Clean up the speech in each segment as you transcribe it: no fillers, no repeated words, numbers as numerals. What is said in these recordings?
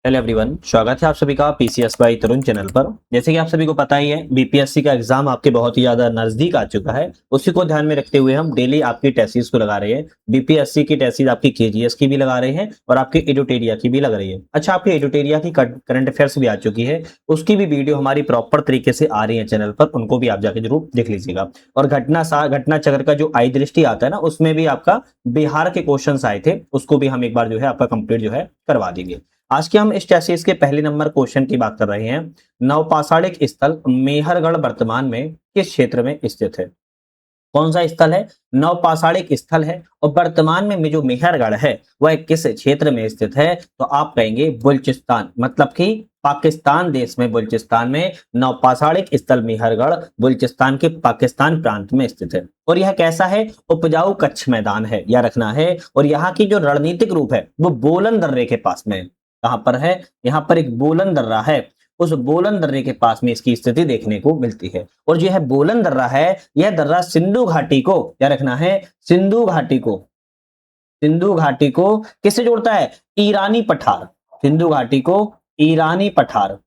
Hello everyone, स्वागत है आप सभी का पीसीएस बाई तरुण चैनल पर। जैसे कि आप सभी को पता ही है, बीपीएससी का एग्जाम आपके बहुत ही ज्यादा नजदीक आ चुका है। उसी को ध्यान में रखते हुए हम डेली आपकी टेस्टिस को लगा रहे हैं। बीपीएससी की टेस्टिस आपकी केजीएस की भी लगा रहे हैं और आपकी एडुटेरिया की भी लग रही है। अच्छा, आपकी एडुटेरिया की करंट अफेयर्स भी आ चुकी है, उसकी भी वीडियो हमारी प्रॉपर तरीके से आ रही है चैनल पर, उनको भी आप जाके जरूर देख लीजिएगा। और घटना चक्र का जो आई दृष्टि आता है ना, उसमें भी आपका बिहार के क्वेश्चन आए थे, उसको भी हम एक बार जो है आपका कंप्लीट जो है करवा देंगे। आज के हम इस चैसिस के पहले नंबर क्वेश्चन की बात कर रहे हैं। नवपाषाणिक स्थल मेहरगढ़ वर्तमान में किस क्षेत्र में स्थित है? कौन सा स्थल है? नवपाषाणिक स्थल है। और वर्तमान में जो मेहरगढ़ है वह किस क्षेत्र में स्थित है? तो आप कहेंगे बलूचिस्तान, मतलब कि पाकिस्तान देश में बलूचिस्तान में नवपाषाणिक स्थल मेहरगढ़ बलूचिस्तान के पाकिस्तान प्रांत में स्थित है। और यह कैसा है? उपजाऊ कच्छ मैदान है, या रखना है। और यहाँ की जो रणनीतिक रूप है वो बोलन दर्रे के पास में है। कहां पर है? यहाँ पर एक बोलन दर्रा है, उस बोलन दर्रे के पास में इसकी स्थिति देखने को मिलती है। और जो है बोलन दर्रा है, यह दर्रा सिंधु घाटी को, क्या रखना है, सिंधु घाटी को किससे जोड़ता है? ईरानी पठार, सिंधु घाटी को ईरानी पठार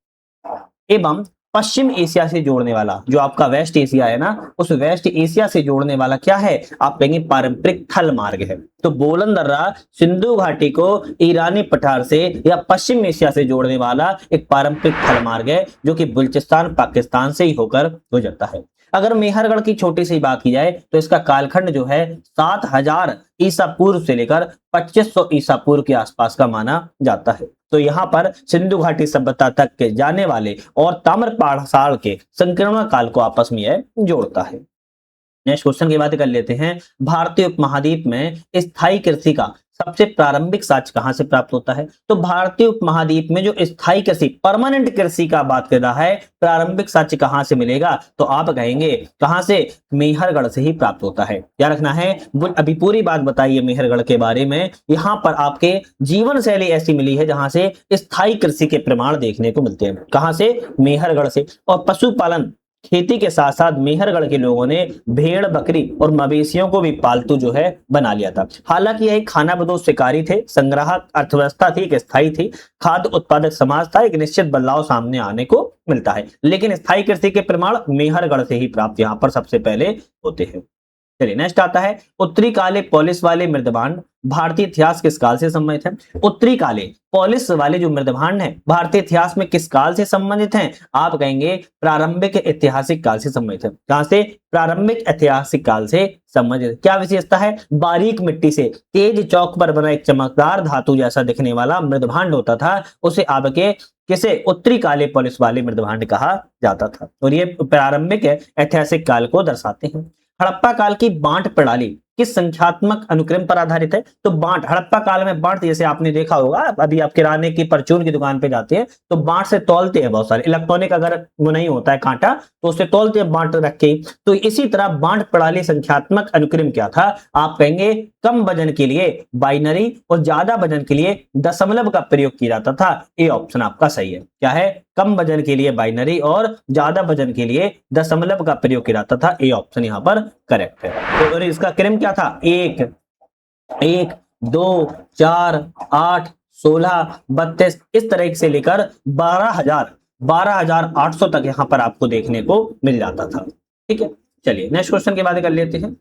एवं पश्चिम एशिया से जोड़ने वाला, जो आपका वेस्ट एशिया है ना, उस वेस्ट एशिया से जोड़ने वाला क्या है? आप कहेंगे पारंपरिक थल मार्ग है। तो बोलन दर्रा सिंधु घाटी को ईरानी पठार से या पश्चिम एशिया से जोड़ने वाला एक पारंपरिक थल मार्ग है, जो कि बलूचिस्तान पाकिस्तान से ही होकर गुजरता है। अगर मेहरगढ़ की छोटी सी बात की जाए तो इसका कालखंड जो है 7000 ईसा पूर्व से लेकर 2500 ईसा पूर्व के आसपास का माना जाता है। तो यहाँ पर सिंधु घाटी सभ्यता तक के जाने वाले और ताम्रपाषाण के संक्रमण काल को आपस में यह जोड़ता है। नेक्स्ट क्वेश्चन की बात कर लेते हैं। भारतीय उपमहाद्वीप में स्थायी कृषि का सबसे प्रारंभिक साक्ष्य कहां से प्राप्त होता है? तो भारतीय उपमहाद्वीप में जो स्थायी कृषि, परमानेंट कृषि का बात कर रहा है, प्रारंभिक साक्ष्य कहां से मिलेगा? तो आप कहेंगे कहां से? मेहरगढ़ से ही प्राप्त होता है। क्या रखना है? अभी पूरी बात बताइए मेहरगढ़ के बारे में। यहां पर आपके जीवन शैली ऐसी मिली है जहां से स्थायी कृषि के प्रमाण देखने को मिलते हैं। कहां से? मेहरगढ़ से। और पशुपालन, खेती के साथ साथ मेहरगढ़ के लोगों ने भेड़, बकरी और मवेशियों को भी पालतू जो है बना लिया था। हालांकि यह खानाबदोश शिकारी थे, संग्राहक अर्थव्यवस्था थी, एक स्थायी थी, खाद्य उत्पादक समाज था, एक निश्चित बदलाव सामने आने को मिलता है। लेकिन स्थायी कृषि के प्रमाण मेहरगढ़ से ही प्राप्त यहाँ पर सबसे पहले होते हैं। चलिए नेक्स्ट आता है, उत्तरी काले पॉलिस वाले मृदभांड भारतीय इतिहास किस काल से संबंधित है? उत्तरी काले पॉलिस वाले जो मृदभांड हैं भारतीय इतिहास में किस काल से संबंधित हैं? आप कहेंगे प्रारंभिक ऐतिहासिक काल से संबंधित है। कहां से? प्रारंभिक ऐतिहासिक काल से संबंधित। क्या विशेषता है? बारीक मिट्टी से तेज चौक पर बना एक चमकदार धातु जैसा दिखने वाला मृदभांड होता था, उसे आपके किसे? उत्तरी काले पॉलिस वाले मृदभांड कहा जाता था। और ये प्रारंभिक ऐतिहासिक काल को दर्शाते हैं। हड़प्पा काल की बांट प्रणाली किस संख्यात्मक अनुक्रम पर आधारित है? तो बांट, हड़प्पा काल में बांट, जैसे आपने देखा होगा, अभी आप किराने की परचून की दुकान पे जाते हैं तो बांट से तौलते हैं। बहुत सारे इलेक्ट्रॉनिक अगर वो नहीं होता है कांटा तो उससे तौलते हैं बांट रख के। तो इसी तरह बांट प्रणाली संख्यात्मक अनुक्रम क्या था? आप कहेंगे कम वजन के लिए बाइनरी और ज्यादा वजन के लिए दशमलव का प्रयोग किया जाता था। ये ऑप्शन आपका सही है। क्या है? कम वजन के लिए बाइनरी और ज्यादा वजन के लिए दशमलव का प्रयोग किया जाता था। ये ऑप्शन यहाँ पर करेक्ट है। तो इसका क्रम क्या था? 1, 1, 2, 4, 8, 16, 32, इस तरह से लेकर 12,800 तक यहाँ पर आपको देखने को मिल जाता था। ठीक है, चलिए नेक्स्ट क्वेश्चन की बात कर लेते हैं।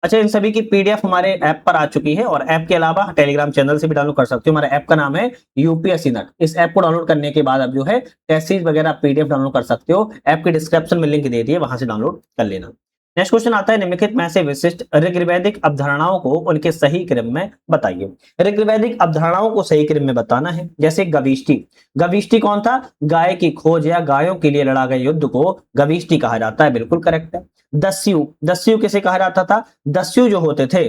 अच्छा, इन सभी की पीडीएफ हमारे ऐप पर आ चुकी है और ऐप के अलावा टेलीग्राम चैनल से भी डाउनलोड कर सकते हो। हमारे ऐप का नाम है यूपीएससी नट। इस ऐप को डाउनलोड करने के बाद आप जो है टेस्ट सीरीज वगैरह पीडीएफ डाउनलोड कर सकते हो। ऐप के डिस्क्रिप्शन में लिंक दे दिए, वहां से डाउनलोड कर लेना। नेक्स्ट क्वेश्चन आता है, निम्नलिखित में से विशिष्ट ऋग्वैदिक अवधारणाओं को उनके सही क्रम में बताइए। ऋग्वैदिक अवधारणाओं को सही क्रम में बताना है। जैसे गविष्टि, गविष्टि कौन था? गाय की खोज या गायों के लिए लड़ा गया युद्ध को गविष्टि कहा जाता है, बिल्कुल करेक्ट है। दस्यु, दस्यु किसे कहा जाता था? दस्यु जो होते थे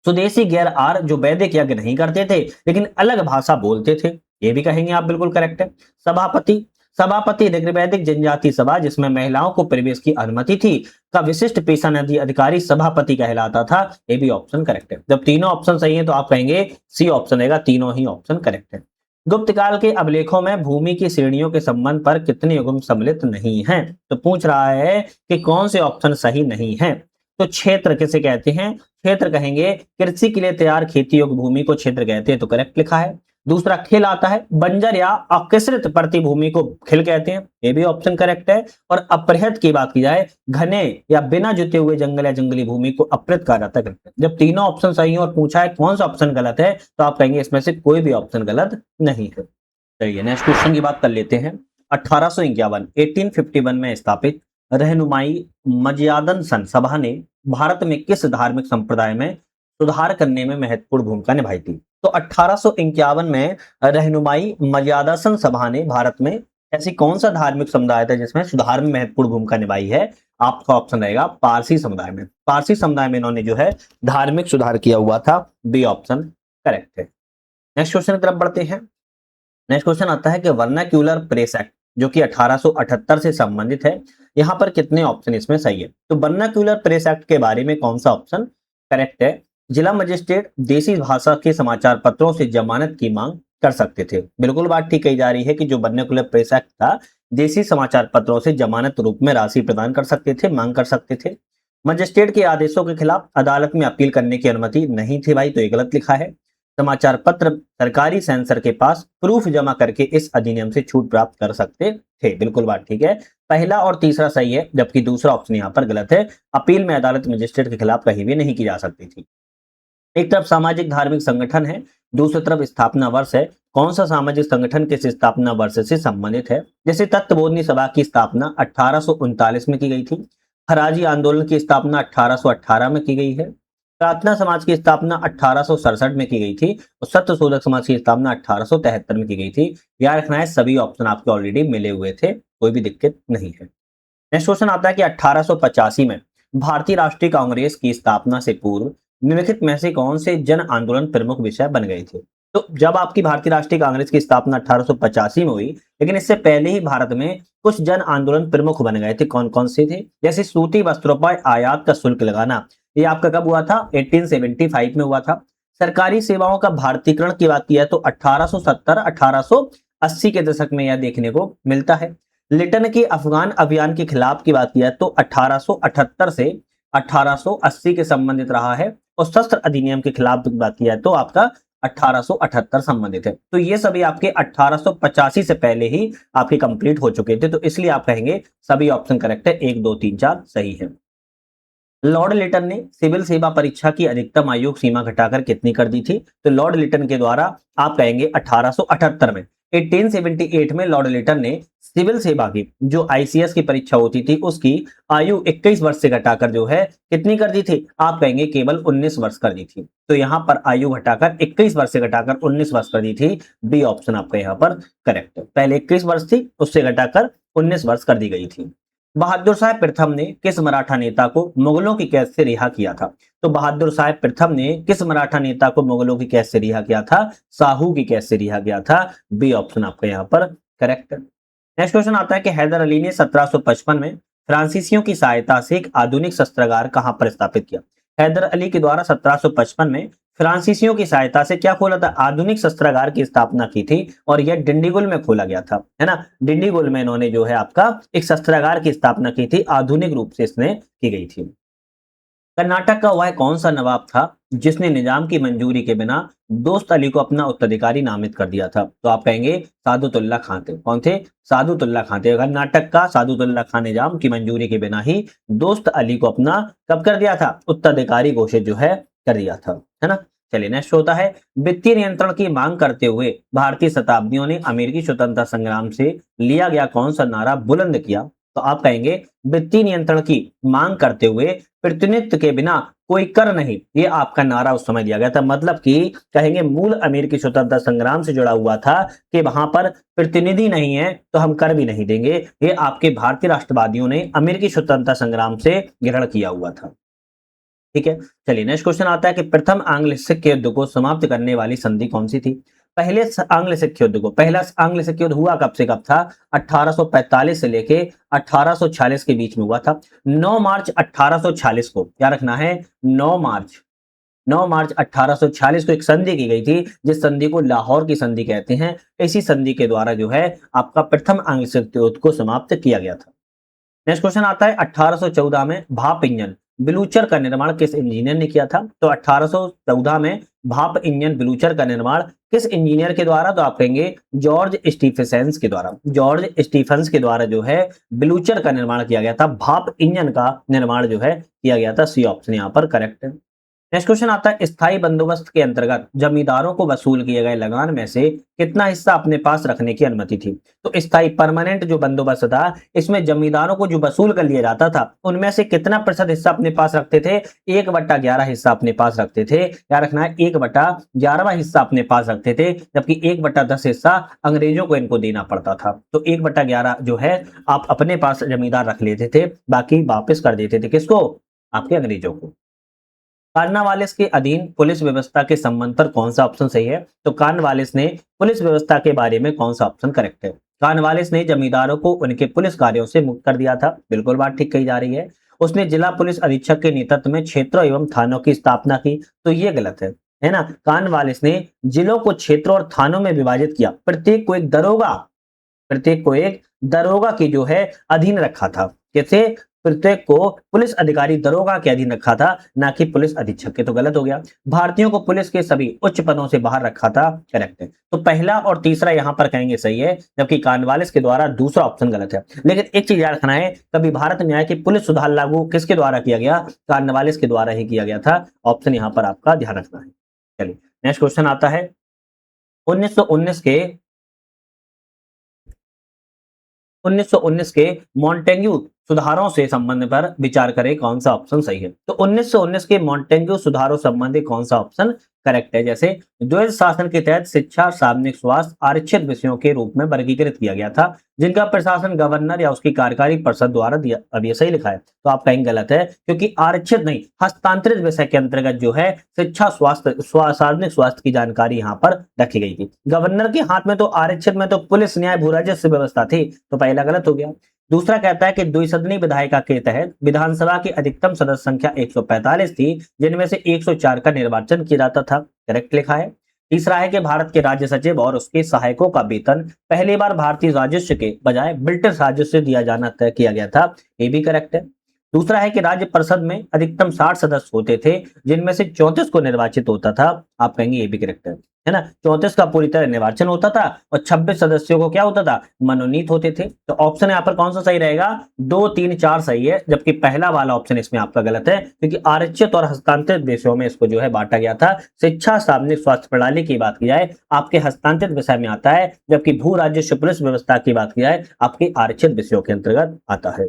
स्वदेशी गैर आर, जो वैदिक यज्ञ नहीं करते थे लेकिन अलग भाषा बोलते थे, ये भी कहेंगे आप, बिल्कुल करेक्ट है। सभापति, सभापति ऋग्वैदिक जनजाति सभा जिसमें महिलाओं को प्रवेश की अनुमति थी का विशिष्ट पेशा नदी अधिकारी सभापति कहलाता था, ये भी ऑप्शन करेक्ट है। जब तीनों ऑप्शन सही है तो आप कहेंगे सी ऑप्शन रहेगा, तीनों ही ऑप्शन करेक्ट है। गुप्त काल के अभिलेखों में भूमि की श्रेणियों के संबंध पर कितने युग्म सम्मिलित नहीं हैं? तो पूछ रहा है कि कौन से ऑप्शन सही नहीं है। तो क्षेत्र किसे कहते हैं? क्षेत्र कहेंगे कृषि के लिए तैयार खेती योग्य भूमि को क्षेत्र कहते हैं, तो करेक्ट लिखा है। दूसरा खिल आता है, बंजर या अकिसृत प्रतिभूमि को खिल कहते हैं, ये भी ऑप्शन करेक्ट है। और अपृहत की बात की जाए, घने या बिना जुते हुए जंगल या जंगली भूमि को अपृत कहा जाता है। जब तीनों ऑप्शन सही है और पूछा है कौन सा ऑप्शन गलत है, तो आप कहेंगे इसमें से कोई भी ऑप्शन गलत नहीं है। चलिए नेक्स्ट क्वेश्चन की बात कर लेते हैं। 1851 1851 में स्थापित रहनुमाई मज्यादन सभा ने भारत में किस धार्मिक संप्रदाय में सुधार करने में महत्वपूर्ण भूमिका निभाई थी? तो 1851 में रहनुमाई मर्यादासन सभा ने भारत में ऐसी कौन सा धार्मिक समुदाय था जिसमें सुधार में महत्वपूर्ण भूमिका निभाई है? आपका ऑप्शन रहेगा पारसी समुदाय में। पारसी समुदाय में इन्होंने जो है धार्मिक सुधार किया हुआ था, बी ऑप्शन करेक्ट है। नेक्स्ट क्वेश्चन की तरफ बढ़ते हैं। नेक्स्ट क्वेश्चन आता है कि वर्नाक्यूलर प्रेस एक्ट जो कि 1878 से संबंधित है, यहाँ पर कितने ऑप्शन इसमें सही है? तो वर्नाक्यूलर प्रेस एक्ट के बारे में कौन सा ऑप्शन करेक्ट है? जिला मजिस्ट्रेट देसी भाषा के समाचार पत्रों से जमानत की मांग कर सकते थे। बिल्कुल बात ठीक कही जा रही है कि जो वर्नाक्यूलर प्रेस एक्ट था, देसी समाचार पत्रों से जमानत रूप में राशि प्रदान कर सकते थे, मांग कर सकते थे। मजिस्ट्रेट के आदेशों के खिलाफ अदालत में अपील करने की अनुमति नहीं थी भाई, तो ये गलत लिखा है। समाचार पत्र सरकारी सेंसर के पास प्रूफ जमा करके इस अधिनियम से छूट प्राप्त कर सकते थे। बिल्कुल बात ठीक है, पहला और तीसरा सही है, जबकि दूसरा ऑप्शन यहाँ पर गलत है। अपील में अदालत मजिस्ट्रेट के खिलाफ कहीं भी नहीं की जा सकती थी। एक तरफ सामाजिक धार्मिक संगठन है, दूसरी तरफ स्थापना वर्ष है। कौन सा सामाजिक संगठन किस स्थापना वर्ष से संबंधित है? जैसे तत्वबोधनी सभा की स्थापना 1839 में की गई थी, हराजी आंदोलन की स्थापना 1818 में की गई है, प्रार्थना समाज की स्थापना 1867 में की गई थी और सत्य शोधक समाज की स्थापना 1873 में की गई थी। याद रखना है सभी ऑप्शन आपके ऑलरेडी मिले हुए थे, कोई भी दिक्कत नहीं है। नेक्स्ट क्वेश्चन आता है कि 1885 में भारतीय राष्ट्रीय कांग्रेस की स्थापना से पूर्व निम्नलिखित में से कौन से जन आंदोलन प्रमुख विषय बन गए थे? तो जब आपकी भारतीय राष्ट्रीय कांग्रेस की स्थापना 1885 में हुई, लेकिन इससे पहले ही भारत में कुछ जन आंदोलन प्रमुख बन गए थे। कौन कौन से थे? जैसे सूती वस्त्रों पर आयात का शुल्क लगाना, ये आपका कब हुआ था? 1875 में हुआ था। सरकारी सेवाओं का भारतीकरण की बात की है तो 1870 1880 के दशक में यह देखने को मिलता है। लिटन के अफगान अभियान के खिलाफ की बात की है तो 1878 से 1880 के संबंधित रहा है और शस्त्र अधिनियम के खिलाफ बात किया तो आपका 1878 संबंधित है। तो ये सभी आपके 1885 से पहले ही आपके कंप्लीट हो चुके थे, तो इसलिए आप कहेंगे सभी ऑप्शन करेक्ट है, 1 2 3 4 सही है। लॉर्ड लिटन ने सिविल सेवा परीक्षा की अधिकतम आयु सीमा घटाकर कितनी कर दी थी? तो लॉर्ड लिटन के द्वारा आप कहेंगे 1878 में। 1878 में लॉर्ड लिटन ने सिविल सेवा की जो आईसीएस की परीक्षा होती थी उसकी आयु 21 वर्ष से घटाकर जो है कितनी कर दी थी? आप कहेंगे केवल 19 वर्ष कर दी थी। तो यहां पर आयु घटाकर 21 वर्ष से घटाकर 19 वर्ष कर दी थी, बी ऑप्शन आपका यहाँ पर करेक्ट है। पहले 21 वर्ष थी, उससे घटाकर 19 वर्ष कर दी गई थी। बहादुर शाह प्रथम ने किस मराठा नेता को मुगलों की कैद से रिहा किया था? तो बहादुर शाह प्रथम ने किस मराठा नेता को मुगलों की कैद से रिहा किया था? साहू की कैद से रिहा किया था, बी ऑप्शन आपका यहाँ पर करेक्ट है। नेक्स्ट क्वेश्चन आता है कि हैदर अली ने 1755 में फ्रांसीसियों की सहायता से एक आधुनिक शस्त्रागार कहां पर स्थापित किया? हैदर अली के द्वारा 1755 में फ्रांसीसियों की सहायता से क्या खोला था? आधुनिक शस्त्रागार की स्थापना की थी और यह डिंडीगुल में खोला गया था, है ना। डिंडीगुल में इन्होंने जो है आपका एक शस्त्रागार की स्थापना की थी, आधुनिक रूप से इसने की गई थी। कर्नाटक का वह कौन सा नवाब था जिसने निजाम की मंजूरी के बिना दोस्त अली को अपना उत्तराधिकारी नामित कर दिया था? तो आप कहेंगे सादुतुल्ला खान थे। कौन थे? सादुतुल्ला खान थे। कर्नाटक का सादुतुल्ला खान निजाम की मंजूरी के बिना ही दोस्त अली को अपना कब कर दिया था? उत्तराधिकारी घोषित जो है कर दिया था, है ना। चलिए नेक्स्ट होता है वित्तीय नियंत्रण की मांग करते हुए भारतीय शताब्दियों ने अमेरिकी स्वतंत्रता संग्राम से लिया गया कौन सा नारा बुलंद किया? तो आप कहेंगे वित्तीय नियंत्रण की मांग करते हुए प्रतिनिधित्व के बिना कोई कर नहीं, ये आपका नारा उस समय दिया गया था। मतलब कि कहेंगे मूल अमेरिकी स्वतंत्रता संग्राम से जुड़ा हुआ था कि वहां पर प्रतिनिधि नहीं है तो हम कर भी नहीं देंगे। ये आपके भारतीय राष्ट्रवादियों ने अमेरिकी स्वतंत्रता संग्राम से ग्रहण किया हुआ था। ठीक है, चलिए नेक्स्ट क्वेश्चन आता है कि प्रथम आंग्ल सिख युद्ध को समाप्त करने वाली संधि कौन सी थी? पहले आंग्ल सिख युद्ध को, पहला आंग्ल सिख युद्ध हुआ कब से कब था? 1845 से लेके 1846 के बीच में हुआ था। 9 मार्च 1846 को, क्या रखना है? 9 मार्च 1846 को एक संधि की गई थी, जिस संधि को लाहौर की संधि कहते हैं। इसी संधि के द्वारा जो है आपका प्रथम आंग्ल सिख युद्ध को समाप्त किया गया था। नेक्स्ट क्वेश्चन आता है 1814 में भाप इंजन ब्लूचर का निर्माण किस इंजीनियर ने किया था? तो 1814 में भाप इंजन ब्लूचर का निर्माण किस इंजीनियर के द्वारा? तो आप कहेंगे जॉर्ज स्टीफेंस के द्वारा। जॉर्ज स्टीफेंस के द्वारा जो है ब्लूचर का निर्माण किया गया था, भाप इंजन का निर्माण जो है किया गया था। सी ऑप्शन यहाँ पर करेक्ट है। नेक्स्ट क्वेश्चन आता है, स्थायी बंदोबस्त के अंतर्गत जमींदारों को वसूल किए गए लगान में से कितना हिस्सा अपने पास रखने की अनुमति थी? तो स्थायी परमानेंट जो बंदोबस्त था, इसमें जमींदारों को जो वसूल कर लिया जाता था उनमें से कितना प्रतिशत हिस्सा अपने पास रखते थे? 1/11 हिस्सा अपने पास रखते थे। क्या रखना है? 1/11वां हिस्सा अपने पास रखते थे, जबकि 1/10 हिस्सा अंग्रेजों को इनको देना पड़ता था। तो 1/11 जो है आप अपने पास जमींदार रख लेते थे, बाकी वापिस कर देते थे किसको? आपके अंग्रेजों को। कार्नवालिस के अधीन पुलिस व्यवस्था के संबंध पर कौन सा ऑप्शन सही है? तो कार्नवालिस ने पुलिस व्यवस्था के बारे में कौन सा ऑप्शन करेक्ट है? कार्नवालिस ने जमींदारों को उनके पुलिस कार्यों से मुक्त कर दिया था, बिल्कुल बात ठीक कही जा रही है। उसने जिला पुलिस अधीक्षक के नेतृत्व में क्षेत्रों एवं थानों की स्थापना की, तो ये गलत है ना। कार्नवालिस ने जिलों को क्षेत्रों और थानों में विभाजित किया, प्रत्येक को एक दरोगा की जो है अधीन रखा था। कैसे? प्रत्येक को पुलिस अधिकारी दरोगा के अधीन रखा था, ना कि पुलिस अधीक्षक के। तो गलत हो गया। भारतीयों को पुलिस के सभी उच्च पदों से बाहर रखा था, करेक्ट है। तो पहला और तीसरा यहां पर कहेंगे सही है, जबकि कार्नवालिस के द्वारा दूसरा ऑप्शन गलत है। लेकिन एक चीज याद रखना है, कभी भारत न्याय की पुलिस सुधार लागू किसके द्वारा किया गया? कार्नवालिस के द्वारा ही किया गया था। ऑप्शन यहां पर आपका ध्यान रखना है। चलिए नेक्स्ट क्वेश्चन आता है, 1919 के मॉन्टेग्यू सुधारों से संबंध पर विचार करें, कौन सा ऑप्शन सही है? तो 1919 के मॉन्टेग्यू सुधारों संबंधी कौन सा ऑप्शन करेक्ट है? जैसे द्वैध शासन के तहत शिक्षा, सार्वजनिक स्वास्थ्य आरक्षित विषयों के रूप में वर्गीकृत किया गया था, जिनका प्रशासन गवर्नर या उसकी कार्यकारी परिषद द्वारा दिया। अब ये सही लिखा है, तो आप कहेंगे गलत है, क्योंकि आरक्षित नहीं, हस्तांतरित विषय के अंतर्गत जो है शिक्षा, स्वास्थ्य, सार्वजनिक स्वास्थ्य की जानकारी यहाँ पर रखी गई थी। गवर्नर के हाथ में तो आरक्षित में तो पुलिस, न्याय, भू राजस्व व्यवस्था थी, तो पहला गलत हो गया। दूसरा कहता है कि द्विसदनी विधायिका के तहत विधानसभा की अधिकतम सदस्य संख्या 145 थी, जिनमें से 104 का निर्वाचन किया जाता था, करेक्ट लिखा है। तीसरा है कि भारत के राज्य सचिव और उसके सहायकों का वेतन पहली बार भारतीय राजस्व के बजाय ब्रिटिश राजस्व दिया जाना तय किया गया था, ये भी करेक्ट है। दूसरा है कि राज्य परिषद में अधिकतम 60 सदस्य होते थे, जिनमें से 34 को निर्वाचित होता था, आप कहेंगे ये भी करेक्ट है ना। 34 का पूरी तरह निर्वाचन होता था और 26 सदस्यों को क्या होता था? मनोनीत होते थे। तो ऑप्शन यहाँ पर कौन सा सही रहेगा? 2, 3, 4 सही है, जबकि पहला वाला ऑप्शन इसमें आपका गलत है, क्योंकि आरक्षित और हस्तांतरित विषयों में इसको जो है बांटा गया था। शिक्षा, सार्वजनिक स्वास्थ्य प्रणाली की बात की जाए आपके हस्तांतरित विषय में आता है, जबकि भू राजस्व पुलिस व्यवस्था की बात की जाए आपके आरक्षित विषयों के अंतर्गत आता है।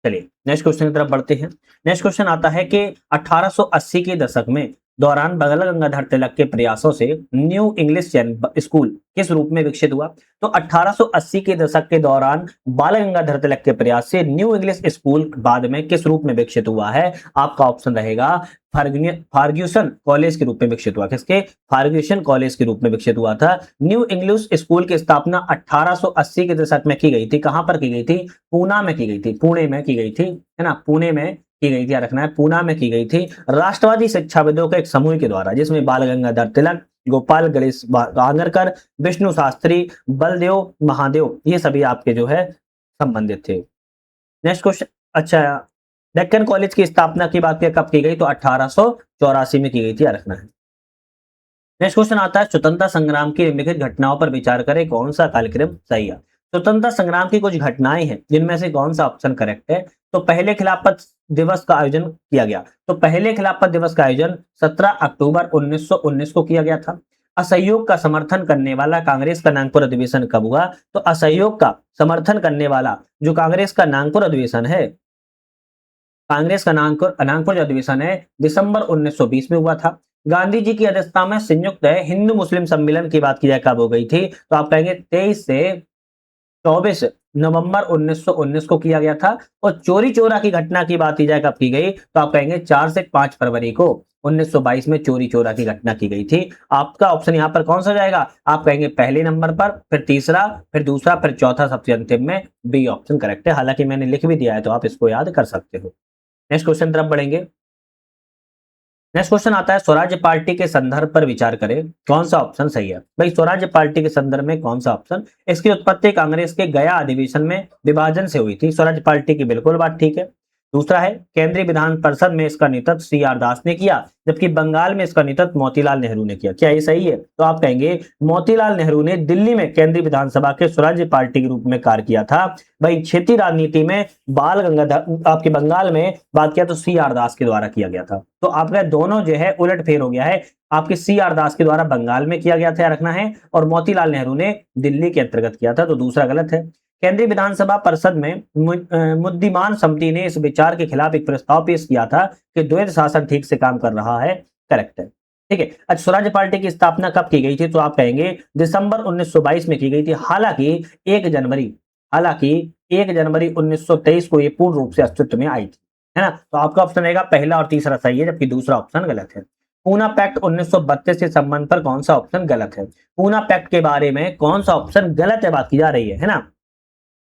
चलिए नेक्स्ट क्वेश्चन की तरफ बढ़ते हैं। नेक्स्ट क्वेश्चन आता है कि 1880 के दशक में दौरान बाल गंगाधर तिलक के प्रयासों से न्यू इंग्लिश स्कूल किस रूप में विकसित हुआ? तो 1880 के दशक के दौरान बाल गंगाधर तिलक के प्रयास से न्यू इंग्लिश स्कूल बाद में किस रूप में विकसित हुआ है? आपका ऑप्शन रहेगा फार्ग्यूसन कॉलेज के रूप में विकसित हुआ। किसके? फार्ग्यूसन कॉलेज के रूप में विकसित हुआ था। न्यू इंग्लिश स्कूल की स्थापना 1880 के दशक में की गई थी। कहां पर की गई थी? पूना में की गई थी, पुणे में की गई थी, है ना, पुणे में की गई थी, रखना है, पूना में की गई थी राष्ट्रवादी शिक्षाविदों के एक समूह के द्वारा, जिसमें बाल गंगाधर तिलक, गोपाल गणेश आगरकर, विष्णु शास्त्री, बलदेव महादेव, ये सभी आपके जो है संबंधित थे। नेक्स्ट क्वेश्चन, अच्छा, डेक्कन कॉलेज की स्थापना की बात कब की गई? तो 1884 में की गई थी, रखना है। नेक्स्ट क्वेश्चन आता है, स्वतंत्रता संग्राम की निम्नलिखित घटनाओं पर विचार करें, कौन सा कार्यक्रम सही है? स्वतंत्रता संग्राम की कुछ घटनाएं हैं, जिनमें से कौन सा ऑप्शन करेक्ट है? तो पहले खिलाफत दिवस का आयोजन किया गया। तो पहले खिलाफत दिवस का आयोजन 17 अक्टूबर 1919 को किया गया था। असहयोग का समर्थन करने वाला कांग्रेस का नागपुर अधिवेशन कब हुआ? तो असहयोग का समर्थन करने वाला जो कांग्रेस का नागपुर अधिवेशन है, कांग्रेस का नागपुर जो अधिवेशन है, दिसंबर 1920 में हुआ था। गांधी जी की अध्यक्षता में संयुक्त हिंदू मुस्लिम सम्मेलन की बात की जाए कब हो गई थी? तो आप कहेंगे 23 से 24 नवंबर 1919 को किया गया था। और चोरी चोरा की घटना की बात की जाए कब की गई? तो आप कहेंगे 4 से 5 फरवरी को 1922 में चोरी चोरा की घटना की गई थी। आपका ऑप्शन यहाँ पर कौन सा जाएगा? आप कहेंगे पहले नंबर पर, फिर तीसरा, फिर दूसरा, फिर चौथा, सबसे अंतिम में बी ऑप्शन करेक्ट है। हालांकि मैंने लिख भी दिया है, तो आप इसको याद कर सकते हो। नेक्स्ट क्वेश्चन तरफ बढ़ेंगे। नेक्स्ट क्वेश्चन आता है, स्वराज्य पार्टी के संदर्भ पर विचार करें, कौन सा ऑप्शन सही है? भाई स्वराज्य पार्टी के संदर्भ में कौन सा ऑप्शन? इसकी उत्पत्ति कांग्रेस के गया अधिवेशन में विभाजन से हुई थी। स्वराज्य पार्टी की बिल्कुल बात ठीक है। दूसरा है केंद्रीय विधान परिषद में इसका नेतृत्व CR दास ने किया, जबकि बंगाल में इसका नेतृत्व मोतीलाल नेहरू ने किया। क्या ये सही है? तो आप कहेंगे मोतीलाल नेहरू ने दिल्ली में केंद्रीय विधानसभा के स्वराज्य पार्टी के रूप में कार्य किया था। भाई क्षेत्रीय राजनीति में बाल गंगाधर आपके बंगाल में बात किया तो CR दास के द्वारा किया गया था। तो आपका दोनों जो है उलट फेर हो गया है, आपके CR दास के द्वारा बंगाल में किया गया था रखना है, और मोतीलाल नेहरू ने दिल्ली के अंतर्गत किया था, तो दूसरा गलत है। केंद्रीय विधानसभा परिषद में मुद्दिमान समिति ने इस विचार के खिलाफ एक प्रस्ताव पेश किया था कि द्वैध शासन ठीक से काम कर रहा है, करेक्ट है। ठीक है। अच्छा, स्वराज्य पार्टी की स्थापना कब की गई थी? तो आप कहेंगे दिसंबर 1922 में की गई थी। हालांकि 1 जनवरी 1923 को ये पूर्ण रूप से अस्तित्व में आई थी, है ना। तो आपका ऑप्शन रहेगा पहला और तीसरा सही है, जबकि दूसरा ऑप्शन गलत है। पूना पैक्ट 1932 के संबंध पर कौन सा ऑप्शन गलत है? पूना पैक्ट के बारे में कौन सा ऑप्शन गलत है बात की जा रही है ना।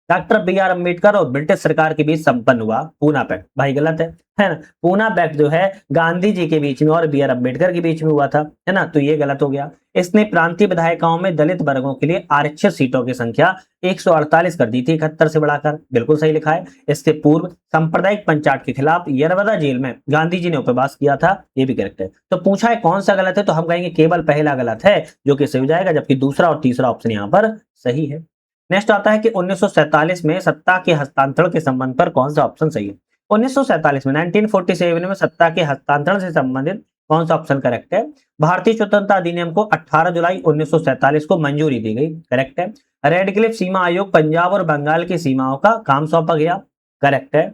डॉक्टर BR अम्बेडकर और ब्रिटिश सरकार के बीच संपन्न हुआ पूना पैक्ट, भाई गलत है ना। पूना पैक्ट जो है गांधी जी के बीच में और BR अम्बेडकर के बीच में हुआ था, है ना, तो ये गलत हो गया। इसने प्रांतीय विधायिकाओं में दलित वर्गों के लिए आरक्षित सीटों की संख्या 148 कर दी थी 71 से बढ़ाकर, बिल्कुल सही लिखा है। इससे पूर्व सांप्रदायिक पंचायत के खिलाफ यरवदा जेल में गांधी जी ने उपवास किया था, ये भी करेक्ट है। तो पूछा है कौन सा गलत है, तो हम कहेंगे केवल पहला गलत है, जो कि सही हो जाएगा, जबकि दूसरा और तीसरा ऑप्शन यहाँ पर सही है। नेक्स्ट आता है कि 1947 में सत्ता के हस्तांतरण के संबंध पर कौन सा ऑप्शन सही है? 1947 में 1947 में सत्ता के हस्तांतरण से संबंधित कौन सा ऑप्शन करेक्ट है? भारतीय स्वतंत्रता अधिनियम को 18 जुलाई 1947 को मंजूरी दी गई, करेक्ट है। रेडक्लिफ सीमा आयोग पंजाब और बंगाल की सीमाओं का काम सौंपा गया, करेक्ट है।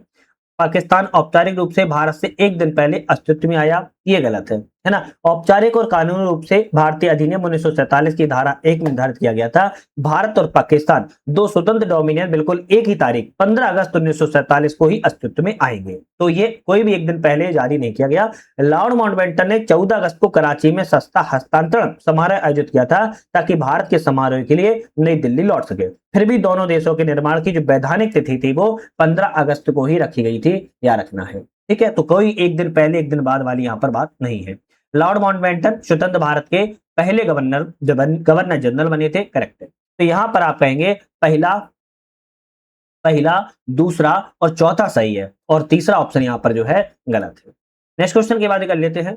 पाकिस्तान औपचारिक रूप से भारत से एक दिन पहले अस्तित्व में आया, ये गलत है ना। औपचारिक और कानूनी रूप से भारतीय अधिनियम 1947 की धारा 1 में निर्धारित किया गया था। भारत और पाकिस्तान दो स्वतंत्र डोमिनियन बिल्कुल एक ही तारीख 15 अगस्त 1947 को ही अस्तित्व में आएंगे, तो ये कोई भी एक दिन पहले जारी नहीं किया गया। लॉर्ड माउंटबेटन ने 14 अगस्त को कराची में सस्ता हस्तांतरण समारोह आयोजित किया था ताकि भारत के समारोह के लिए नई दिल्ली लौट सके। फिर भी दोनों देशों के निर्माण की जो वैधानिक तिथि थी वो 15 अगस्त को ही रखी गई थी, याद रखना है, ठीक है। तो कोई एक दिन पहले एक दिन बाद वाली यहाँ पर बात नहीं है। लॉर्ड माउंटबेटन स्वतंत्र भारत के पहले गवर्नर जनरल बने थे, करेक्ट है। तो यहां पर आप कहेंगे पहला, दूसरा और चौथा सही है, और तीसरा ऑप्शन यहां पर जो है गलत है। नेक्स्ट क्वेश्चन की बात कर लेते हैं।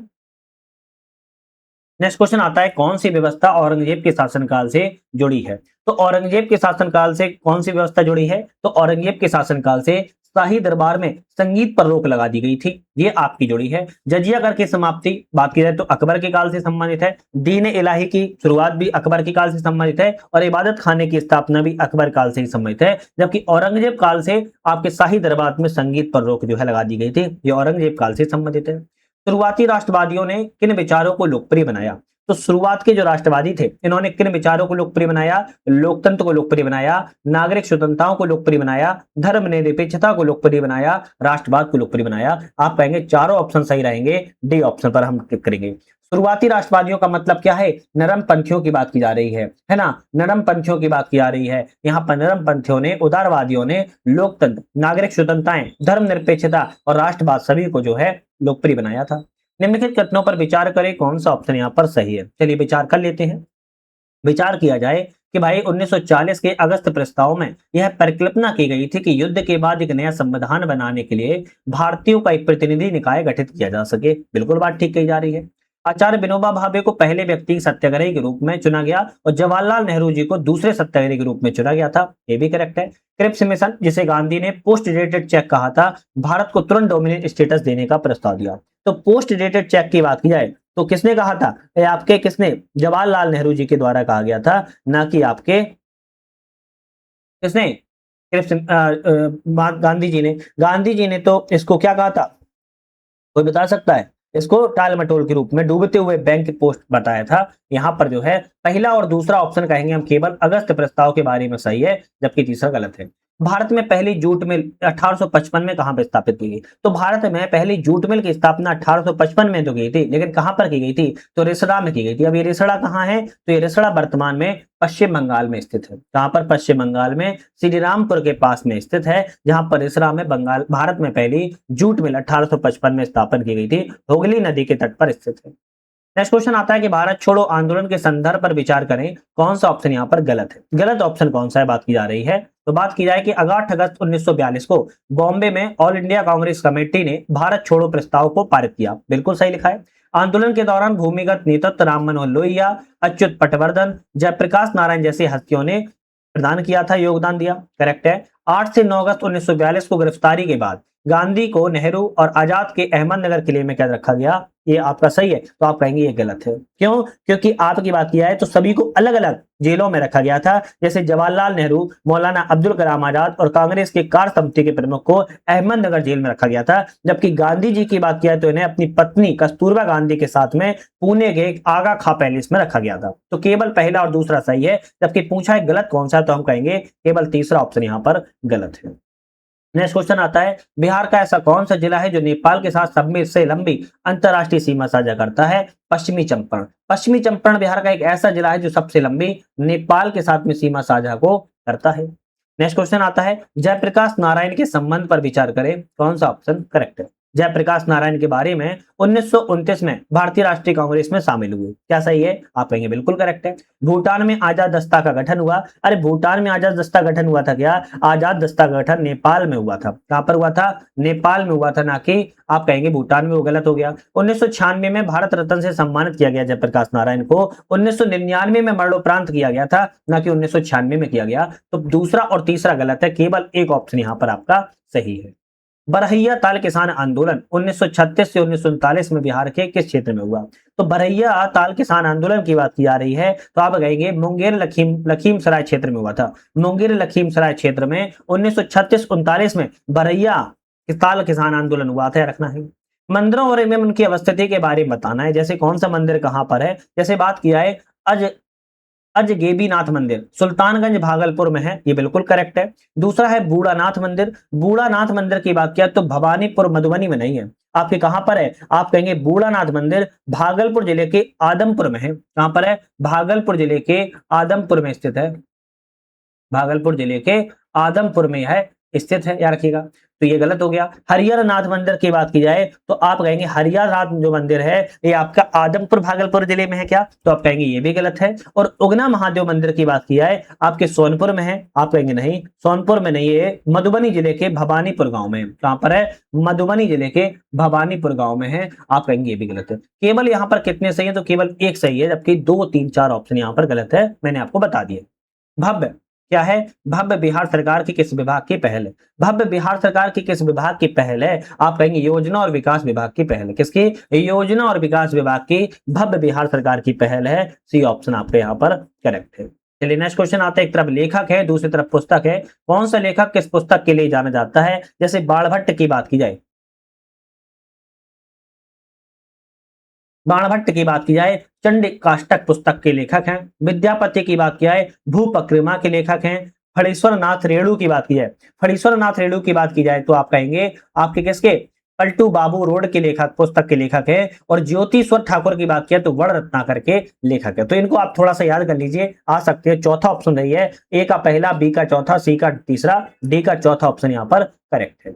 नेक्स्ट क्वेश्चन आता है कौन सी व्यवस्था औरंगजेब के शासनकाल से जुड़ी है? तो औरंगजेब के शासनकाल से कौन सी व्यवस्था जुड़ी है? तो औरंगजेब के शासनकाल से शाही दरबार में संगीत पर रोक लगा दी गई थी, ये आपकी जुड़ी है। जजिया कर की समाप्ति बात की जाए तो अकबर के काल से संबंधित है। दीन इलाही की शुरुआत भी अकबर के काल से संबंधित है, और इबादत खाने की स्थापना भी अकबर काल से ही संबंधित है। जबकि औरंगजेब काल से आपके शाही दरबार में संगीत पर रोक जो है लगा दी गई थी, ये औरंगजेब काल से संबंधित है। शुरुआती राष्ट्रवादियों ने किन विचारों को लोकप्रिय बनाया? तो शुरुआत के जो राष्ट्रवादी थे इन्होंने किन विचारों को लोकप्रिय बनाया? लोकतंत्र को लोकप्रिय बनाया, नागरिक स्वतंत्रताओं को लोकप्रिय बनाया, धर्मनिरपेक्षता को लोकप्रिय बनाया, राष्ट्रवाद को लोकप्रिय बनाया। आप कहेंगे चारों ऑप्शन सही रहेंगे, डी ऑप्शन पर हम क्लिक करेंगे। शुरुआती राष्ट्रवादियों का मतलब क्या है? नरम पंथियों की बात की जा रही है ना, नरम पंथियों की बात की जा रही है। यहाँ पर नरम पंथियों ने, उदारवादियों ने लोकतंत्र, नागरिक स्वतंत्रताएं, धर्मनिरपेक्षता और राष्ट्रवाद सभी को जो है लोकप्रिय बनाया था। निम्नलिखित कथनों पर विचार करें, कौन सा ऑप्शन यहाँ पर सही है? चलिए विचार कर लेते हैं। विचार किया जाए कि भाई 1940 के अगस्त प्रस्ताव में यह परिकल्पना की गई थी कि युद्ध के बाद एक नया संविधान बनाने के लिए भारतीयों का एक प्रतिनिधि निकाय गठित किया जा सके, बिल्कुल बात ठीक कही जा रही है। आचार्य विनोबा भावे को पहले व्यक्ति सत्याग्रही के रूप में चुना गया और जवाहरलाल नेहरू जी को दूसरे सत्याग्रही के रूप में चुना गया था, ये भी करेक्ट है। क्रिप्स मिशन, जिसे गांधी ने पोस्ट डेटेड चेक कहा था, भारत को तुरंत डोमिनेट स्टेटस देने का प्रस्ताव दिया। तो पोस्ट डेटेड चेक की बात की जाए तो किसने कहा था? आपके किसने? जवाहरलाल नेहरू जी के द्वारा कहा गया था, ना कि आपके किसने? गांधी जी ने। गांधी जी ने तो इसको क्या कहा था, कोई बता सकता है? इसको टाल मटोल के रूप में डूबते हुए बैंक पोस्ट बताया था। यहाँ पर जो है पहला और दूसरा ऑप्शन कहेंगे हम केवल अगस्त प्रस्ताव के बारे में सही है, जबकि तीसरा गलत है। भारत में पहली जूट मिल 1855 में कहां पर स्थापित की गई? तो भारत में पहली जूट मिल की स्थापना 1855 में तो की थी, लेकिन कहां पर की गई थी? तो रिसड़ा में की गई थी। अब ये रिसड़ा कहां है? तो ये रिसड़ा वर्तमान में पश्चिम बंगाल में स्थित है। कहां पर? पश्चिम बंगाल में श्रीरामपुर के पास में स्थित है, जहां पर रिसड़ा में बंगाल भारत में पहली जूट मिल 1855 में स्थापन की गई थी, हुगली नदी के तट पर स्थित है। नेक्स्ट क्वेश्चन आता है कि भारत छोड़ो आंदोलन के संदर्भ पर विचार करें, कौन सा ऑप्शन यहाँ पर गलत है। गलत ऑप्शन कौन सा है बात की जा रही है, तो बात की जाए कि 8 अगस्त 1942 को बॉम्बे में ऑल इंडिया कांग्रेस कमेटी ने भारत छोड़ो प्रस्ताव को पारित किया। बिल्कुल सही लिखा है। आंदोलन के दौरान भूमिगत नेतृत्व राम मनोहर लोहिया, अच्युत पटवर्धन, जयप्रकाश नारायण जैसी हस्तियों ने प्रदान किया था, योगदान दिया। करेक्ट है। 8 से 9 अगस्त 1942 को गिरफ्तारी के बाद गांधी को नेहरू और आजाद के अहमदनगर किले में कैद रखा गया। ये आपका सही है, तो आप कहेंगे ये गलत है। क्यों? क्योंकि आपकी बात किया है तो सभी को अलग अलग जेलों में रखा गया था। जैसे जवाहरलाल नेहरू, मौलाना अब्दुल कलाम आजाद और कांग्रेस के कार्य समिति के प्रमुख को अहमदनगर जेल में रखा गया था। जबकि गांधी जी की बात किया तो इन्हें अपनी पत्नी कस्तूरबा गांधी के साथ में पुणे के आगा खां पैलेस में रखा गया था। तो केवल पहला और दूसरा सही है। जबकि पूछा है गलत कौन सा, तो हम कहेंगे केवल तीसरा ऑप्शन यहाँ पर गलत है। नेक्स्ट क्वेश्चन आता है, बिहार का ऐसा कौन सा जिला है जो नेपाल के साथ सबसे लंबी अंतरराष्ट्रीय सीमा साझा करता है। पश्चिमी चंपारण। पश्चिमी चंपारण बिहार का एक ऐसा जिला है जो सबसे लंबी नेपाल के साथ में सीमा साझा को करता है। नेक्स्ट क्वेश्चन आता है, जयप्रकाश नारायण के संबंध पर विचार करें, कौन सा ऑप्शन करेक्ट है। जयप्रकाश नारायण के बारे में 1929 में भारतीय राष्ट्रीय कांग्रेस में शामिल हुए। क्या सही है? आप कहेंगे बिल्कुल करेक्ट है। भूटान में आजाद दस्ता का गठन हुआ। अरे भूटान में आजाद दस्ता गठन हुआ था क्या? आजाद दस्ता का गठन नेपाल में हुआ था। कहां पर हुआ था? नेपाल में हुआ था, ना कि आप कहेंगे भूटान में। वो गलत हो गया। 1996 में भारत रत्न से सम्मानित किया गया जयप्रकाश नारायण को। 1999 में मरणोपरांत किया गया था, ना कि 1996 में किया गया। तो दूसरा और तीसरा गलत है, केवल एक ऑप्शन यहां पर आपका सही है। बरहैया ताल किसान आंदोलन 1936 से 1939 में बिहार के किस क्षेत्र में हुआ? तो बरहैया ताल किसान आंदोलन की बात की जा रही है, तो आप कहेंगे मुंगेर लखीमसराय क्षेत्र में हुआ था। मुंगेर लखीमसराय क्षेत्र में 1936-39 में बरहैया ताल किसान आंदोलन हुआ था, रखना है। मंदिरों और इनमें उनकी अवस्थिति के बारे में बताना है, जैसे कौन सा मंदिर कहां पर है। जैसे बात किया है अज अजगेबीनाथ मंदिर सुल्तानगंज भागलपुर में है, ये बिल्कुल करेक्ट है। दूसरा है बूढ़ानाथ मंदिर। बूढ़ानाथ मंदिर की बात किया तो भवानीपुर मधुबनी में नहीं है, आपके कहां पर है? आप कहेंगे बूढ़ानाथ मंदिर भागलपुर जिले के आदमपुर में है। कहां पर है? भागलपुर जिले के आदमपुर में स्थित है। भागलपुर जिले के आदमपुर में है स्थित है, याद रखिएगा। तो ये गलत हो गया। हरिहर नाथ मंदिर की बात की जाए तो आप कहेंगे हरिहर नाथ जो मंदिर है ये आपका आदमपुर भागलपुर जिले में है क्या? तो आप कहेंगे ये भी गलत है। और उगना महादेव मंदिर की बात की जाए आपके सोनपुर में है, आप कहेंगे नहीं सोनपुर में नहीं है, मधुबनी जिले के भवानीपुर गांव में। कहां पर है? मधुबनी जिले के भवानीपुर गांव में है, आप कहेंगे ये भी गलत है। केवल यहाँ पर कितने सही है? तो केवल एक सही है, जबकि 2, 3, 4 ऑप्शन यहाँ पर गलत है, मैंने आपको बता दिया। भव्य क्या है? भव्य बिहार सरकार की किस विभाग की पहल है? भव्य बिहार सरकार की किस विभाग की पहल है? आप कहेंगे योजना और विकास विभाग की पहल है। किसकी? योजना और विकास विभाग की भव्य बिहार सरकार की पहल है। सी ऑप्शन आपके यहाँ पर करेक्ट है। चलिए नेक्स्ट क्वेश्चन आता है, एक तरफ लेखक है दूसरी तरफ पुस्तक है, कौन सा लेखक किस पुस्तक के लिए जाना जाता है? जैसे बाणभट्ट की बात की जाए, बाणभट्ट की बात की जाए चंडी काष्टक पुस्तक के लेखक हैं। विद्यापति की बात की जाए भूपक्रिमा के लेखक हैं। फणीश्वर नाथ रेणु की बात की जाए, फणीश्वर नाथ रेणु की बात की जाए तो आप कहेंगे आपके किसके? पलटू बाबू रोड के लेखक, पुस्तक के लेखक है। और ज्योतिश्वर ठाकुर की बात किया तो वर्ण रत्नाकर के लेखक है। तो इनको आप थोड़ा सा याद कर लीजिए, आ सकते हैं। चौथा ऑप्शन रही है, ए का पहला, बी का चौथा, सी का तीसरा, डी का चौथा ऑप्शन यहाँ पर करेक्ट है।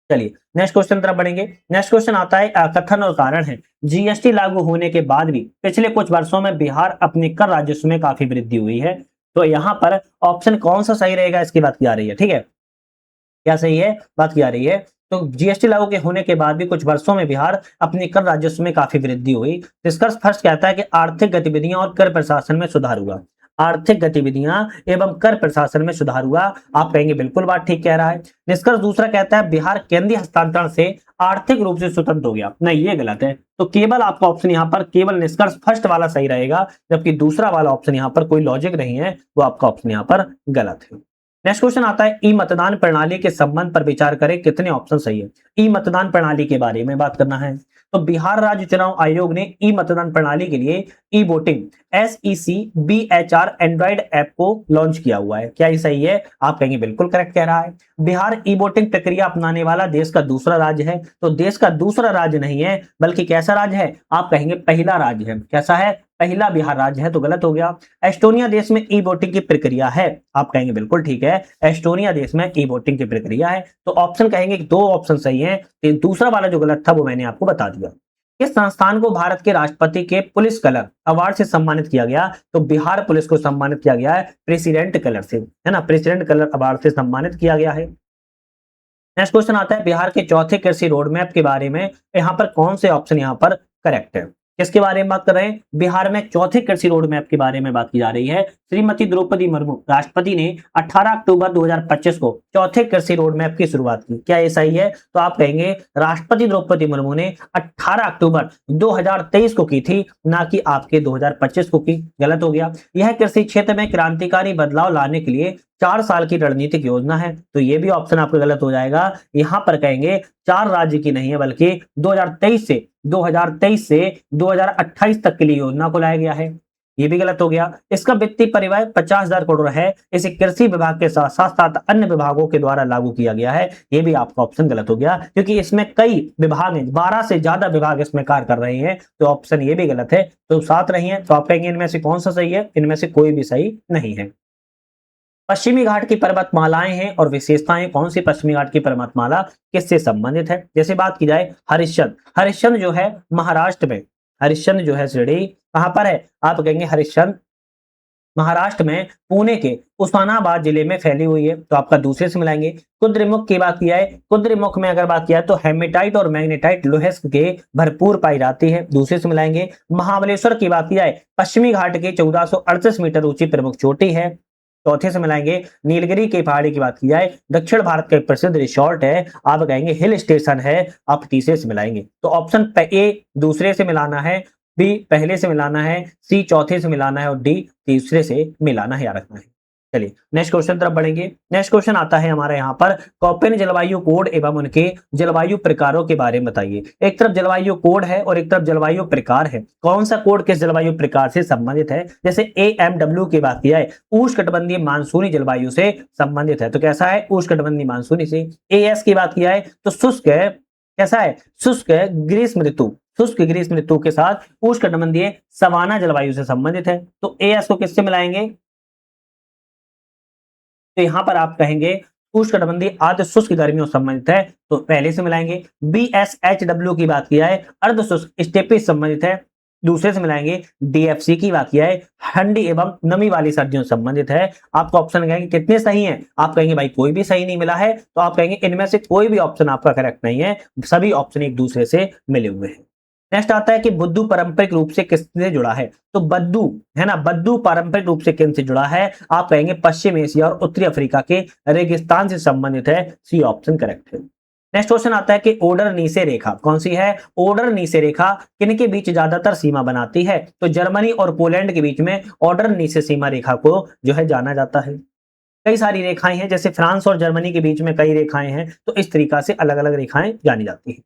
चलिए नेक्स्ट क्वेश्चन तरफ बढ़ेंगे। नेक्स्ट क्वेश्चन आता है कथन और कारण है, जीएसटी लागू होने के बाद भी पिछले कुछ वर्षों में बिहार अपने कर राजस्व में काफी वृद्धि हुई है। तो यहाँ पर ऑप्शन कौन सा सही रहेगा इसकी बात की जा रही है, ठीक है। क्या सही है? बात की जा रही है तो जीएसटी लागू के होने के बाद भी कुछ वर्षों में बिहार अपने कर राजस्व में काफी वृद्धि हुई। निष्कर्ष फर्स्ट कहता है कि आर्थिक गतिविधियां और कर प्रशासन में सुधार हुआ। आर्थिक गतिविधियां एवं कर प्रशासन में सुधार हुआ, आप कहेंगे बिल्कुल बात ठीक कह रहा है। निष्कर्ष दूसरा कहता है बिहार केंद्रीय हस्तांतरण से आर्थिक रूप से स्वतंत्र हो गया। नहीं, ये गलत है। तो केवल आपका ऑप्शन यहाँ पर केवल निष्कर्ष फर्स्ट वाला सही रहेगा, जबकि दूसरा वाला ऑप्शन यहाँ पर कोई लॉजिक नहीं है, वो आपका ऑप्शन यहाँ पर गलत है। नेक्स्ट क्वेश्चन आता है ई मतदान प्रणाली के संबंध पर विचार करें, कितने ऑप्शन सही है? ई मतदान प्रणाली के बारे में बात करना है। तो बिहार राज्य चुनाव आयोग ने ई मतदान प्रणाली के लिए e voting SECBHR Android app को लॉन्च किया हुआ है। क्या ये सही है? आप कहेंगे बिल्कुल करेक्ट कह रहा है। बिहार ई वोटिंग प्रक्रिया अपनाने वाला देश का दूसरा राज्य है। तो देश का दूसरा राज्य नहीं है, बल्कि कैसा राज्य है? आप कहेंगे पहला राज्य है। कैसा है? पहला बिहार राज्य है, तो गलत हो गया। एस्टोनिया देश में ई वोटिंग की प्रक्रिया है, आप कहेंगे बिल्कुल ठीक है, एस्टोनिया देश में ई वोटिंग की प्रक्रिया है। तो ऑप्शन कहेंगे 2 ऑप्शन सही है, दूसरा वाला जो गलत था वो मैंने आपको बता दिया। किस संस्थान को भारत के राष्ट्रपति के पुलिस कलर अवार्ड से सम्मानित किया गया? तो बिहार पुलिस को सम्मानित किया गया है प्रेसिडेंट कलर से, है ना, प्रेसिडेंट कलर अवार्ड से सम्मानित किया गया है। नेक्स्ट क्वेश्चन आता है बिहार के चौथे कृषि रोड मैप के बारे में, यहाँ पर कौन से ऑप्शन यहाँ पर करेक्ट है? किसके बारे में बात कर रहे हैं? बिहार में चौथे कृषि रोड मैप के बारे में बात की जा रही है। श्रीमती द्रौपदी मुर्मू राष्ट्रपति ने 18 अक्टूबर 2025 को चौथे कृषि रोड मैप की शुरुआत की। क्या ये सही है? तो आप कहेंगे राष्ट्रपति द्रौपदी मुर्मू ने 18 अक्टूबर 2023 को की थी, ना कि आपके 2025 को की। गलत हो गया। यह कृषि क्षेत्र में क्रांतिकारी बदलाव लाने के लिए 4 साल की रणनीतिक योजना है, तो ये भी ऑप्शन आपका गलत हो जाएगा। यहां पर कहेंगे 4 राज्य की नहीं है, बल्कि 2023 से 2028 तक के लिए योजना को लाया गया है। ये भी गलत हो गया। इसका वित्तीय परिव्यय 50,000 करोड़ है। इसे कृषि विभाग के साथ साथ अन्य विभागों के द्वारा लागू किया गया है। ये भी आपका ऑप्शन गलत हो गया, क्योंकि इसमें कई विभाग हैं, 12 से ज्यादा विभाग इसमें कार्य कर रहे हैं, तो ऑप्शन ये भी गलत है। तो 7 नहीं है, तो आप कहेंगे इनमें से कौन सा सही है? इनमें से कोई भी सही नहीं है। पश्चिमी घाट की पर्वतमालाएं हैं और विशेषताएं। कौन सी पश्चिमी घाट की पर्वतमाला किससे संबंधित है? जैसे बात की जाए हरिश्चंद्र, हरिश्चंद्र जो है महाराष्ट्र में, हरिश्चंद्र जो है श्रेणी कहां पर है? आप कहेंगे हरिश्चंद्र महाराष्ट्र में पुणे के उस्मानाबाद जिले में फैली हुई है, तो आपका दूसरे से मिलाएंगे। कुद्रेमुख की बात किया है, कुद्रेमुख में अगर बात किया है तो हेमेटाइट और मैग्नेटाइट लोहे के भरपूर पाई जाती है, दूसरे से मिलाएंगे। महाबलेश्वर की बात किया है, पश्चिमी घाट की 1438 मीटर ऊंची प्रमुख चोटी है, चौथे से मिलाएंगे। नीलगिरी की पहाड़ी की बात की जाए, दक्षिण भारत का एक प्रसिद्ध रिसोर्ट है, आप कहेंगे हिल स्टेशन है, आप तीसरे से मिलाएंगे। तो ऑप्शन ए दूसरे से मिलाना है, बी पहले से मिलाना है, सी चौथे से मिलाना है और डी तीसरे से मिलाना है, याद रखना है। चलिए नेक्स्ट क्वेश्चन तरफ बढ़ेंगे। नेक्स्ट क्वेश्चन आता है हमारे यहाँ पर कोपेन जलवायु कोड एवं उनके जलवायु प्रकारों के बारे में बताइए। एक तरफ जलवायु कोड है और एक तरफ जलवायु प्रकार है। कौन सा कोड किस जलवायु प्रकार से संबंधित है? जैसे AMW की बात की जाए, उष्णकटिबंधीय मानसूनी जलवायु से संबंधित है, तो कैसा है? उष्णकटिबंधीय मानसूनी से। AS की बात की जाए तो शुष्क है, कैसा है? शुष्क ग्रीष्म ऋतु, शुष्क ग्रीष्म ऋतु के साथ उष्णकटिबंधीय सवाना जलवायु से संबंधित है, तो AS को किससे मिलाएंगे? तो यहां पर आप कहेंगे उष्णकटिबंधीय आर्द्र शुष्क गर्मियों से संबंधित है, तो पहले से मिलाएंगे। BSHW की बात किया है, अर्ध शुष्क स्टेपी संबंधित है, दूसरे से मिलाएंगे। DFC की बात किया है, ठंडी एवं नमी वाली सर्दियों से संबंधित है। आपको ऑप्शन कहेंगे कितने सही हैं? आप कहेंगे भाई कोई भी सही नहीं मिला है, तो आप कहेंगे इनमें से कोई भी ऑप्शन आपका करेक्ट नहीं है, सभी ऑप्शन एक दूसरे से मिले हुए हैं। नेक्स्ट आता है कि बुद्धू पारंपरिक रूप से किससे जुड़ा है? तो बद्दू है ना, बद्दू पारंपरिक रूप से किन से जुड़ा है? आप कहेंगे पश्चिम एशिया और उत्तरी अफ्रीका के रेगिस्तान से संबंधित है, सी ऑप्शन करेक्ट है। नेक्स्ट क्वेश्चन आता है कि ओडर नीसे रेखा कौन सी है? ओडर नीसे रेखा किन के बीच ज्यादातर सीमा बनाती है? तो जर्मनी और पोलैंड के बीच में ओडर नीसे सीमा रेखा को जो है जाना जाता है। कई सारी रेखाएं हैं, जैसे फ्रांस और जर्मनी के बीच में कई रेखाएं हैं, तो इस तरीका से अलग अलग रेखाएं जानी जाती हैं।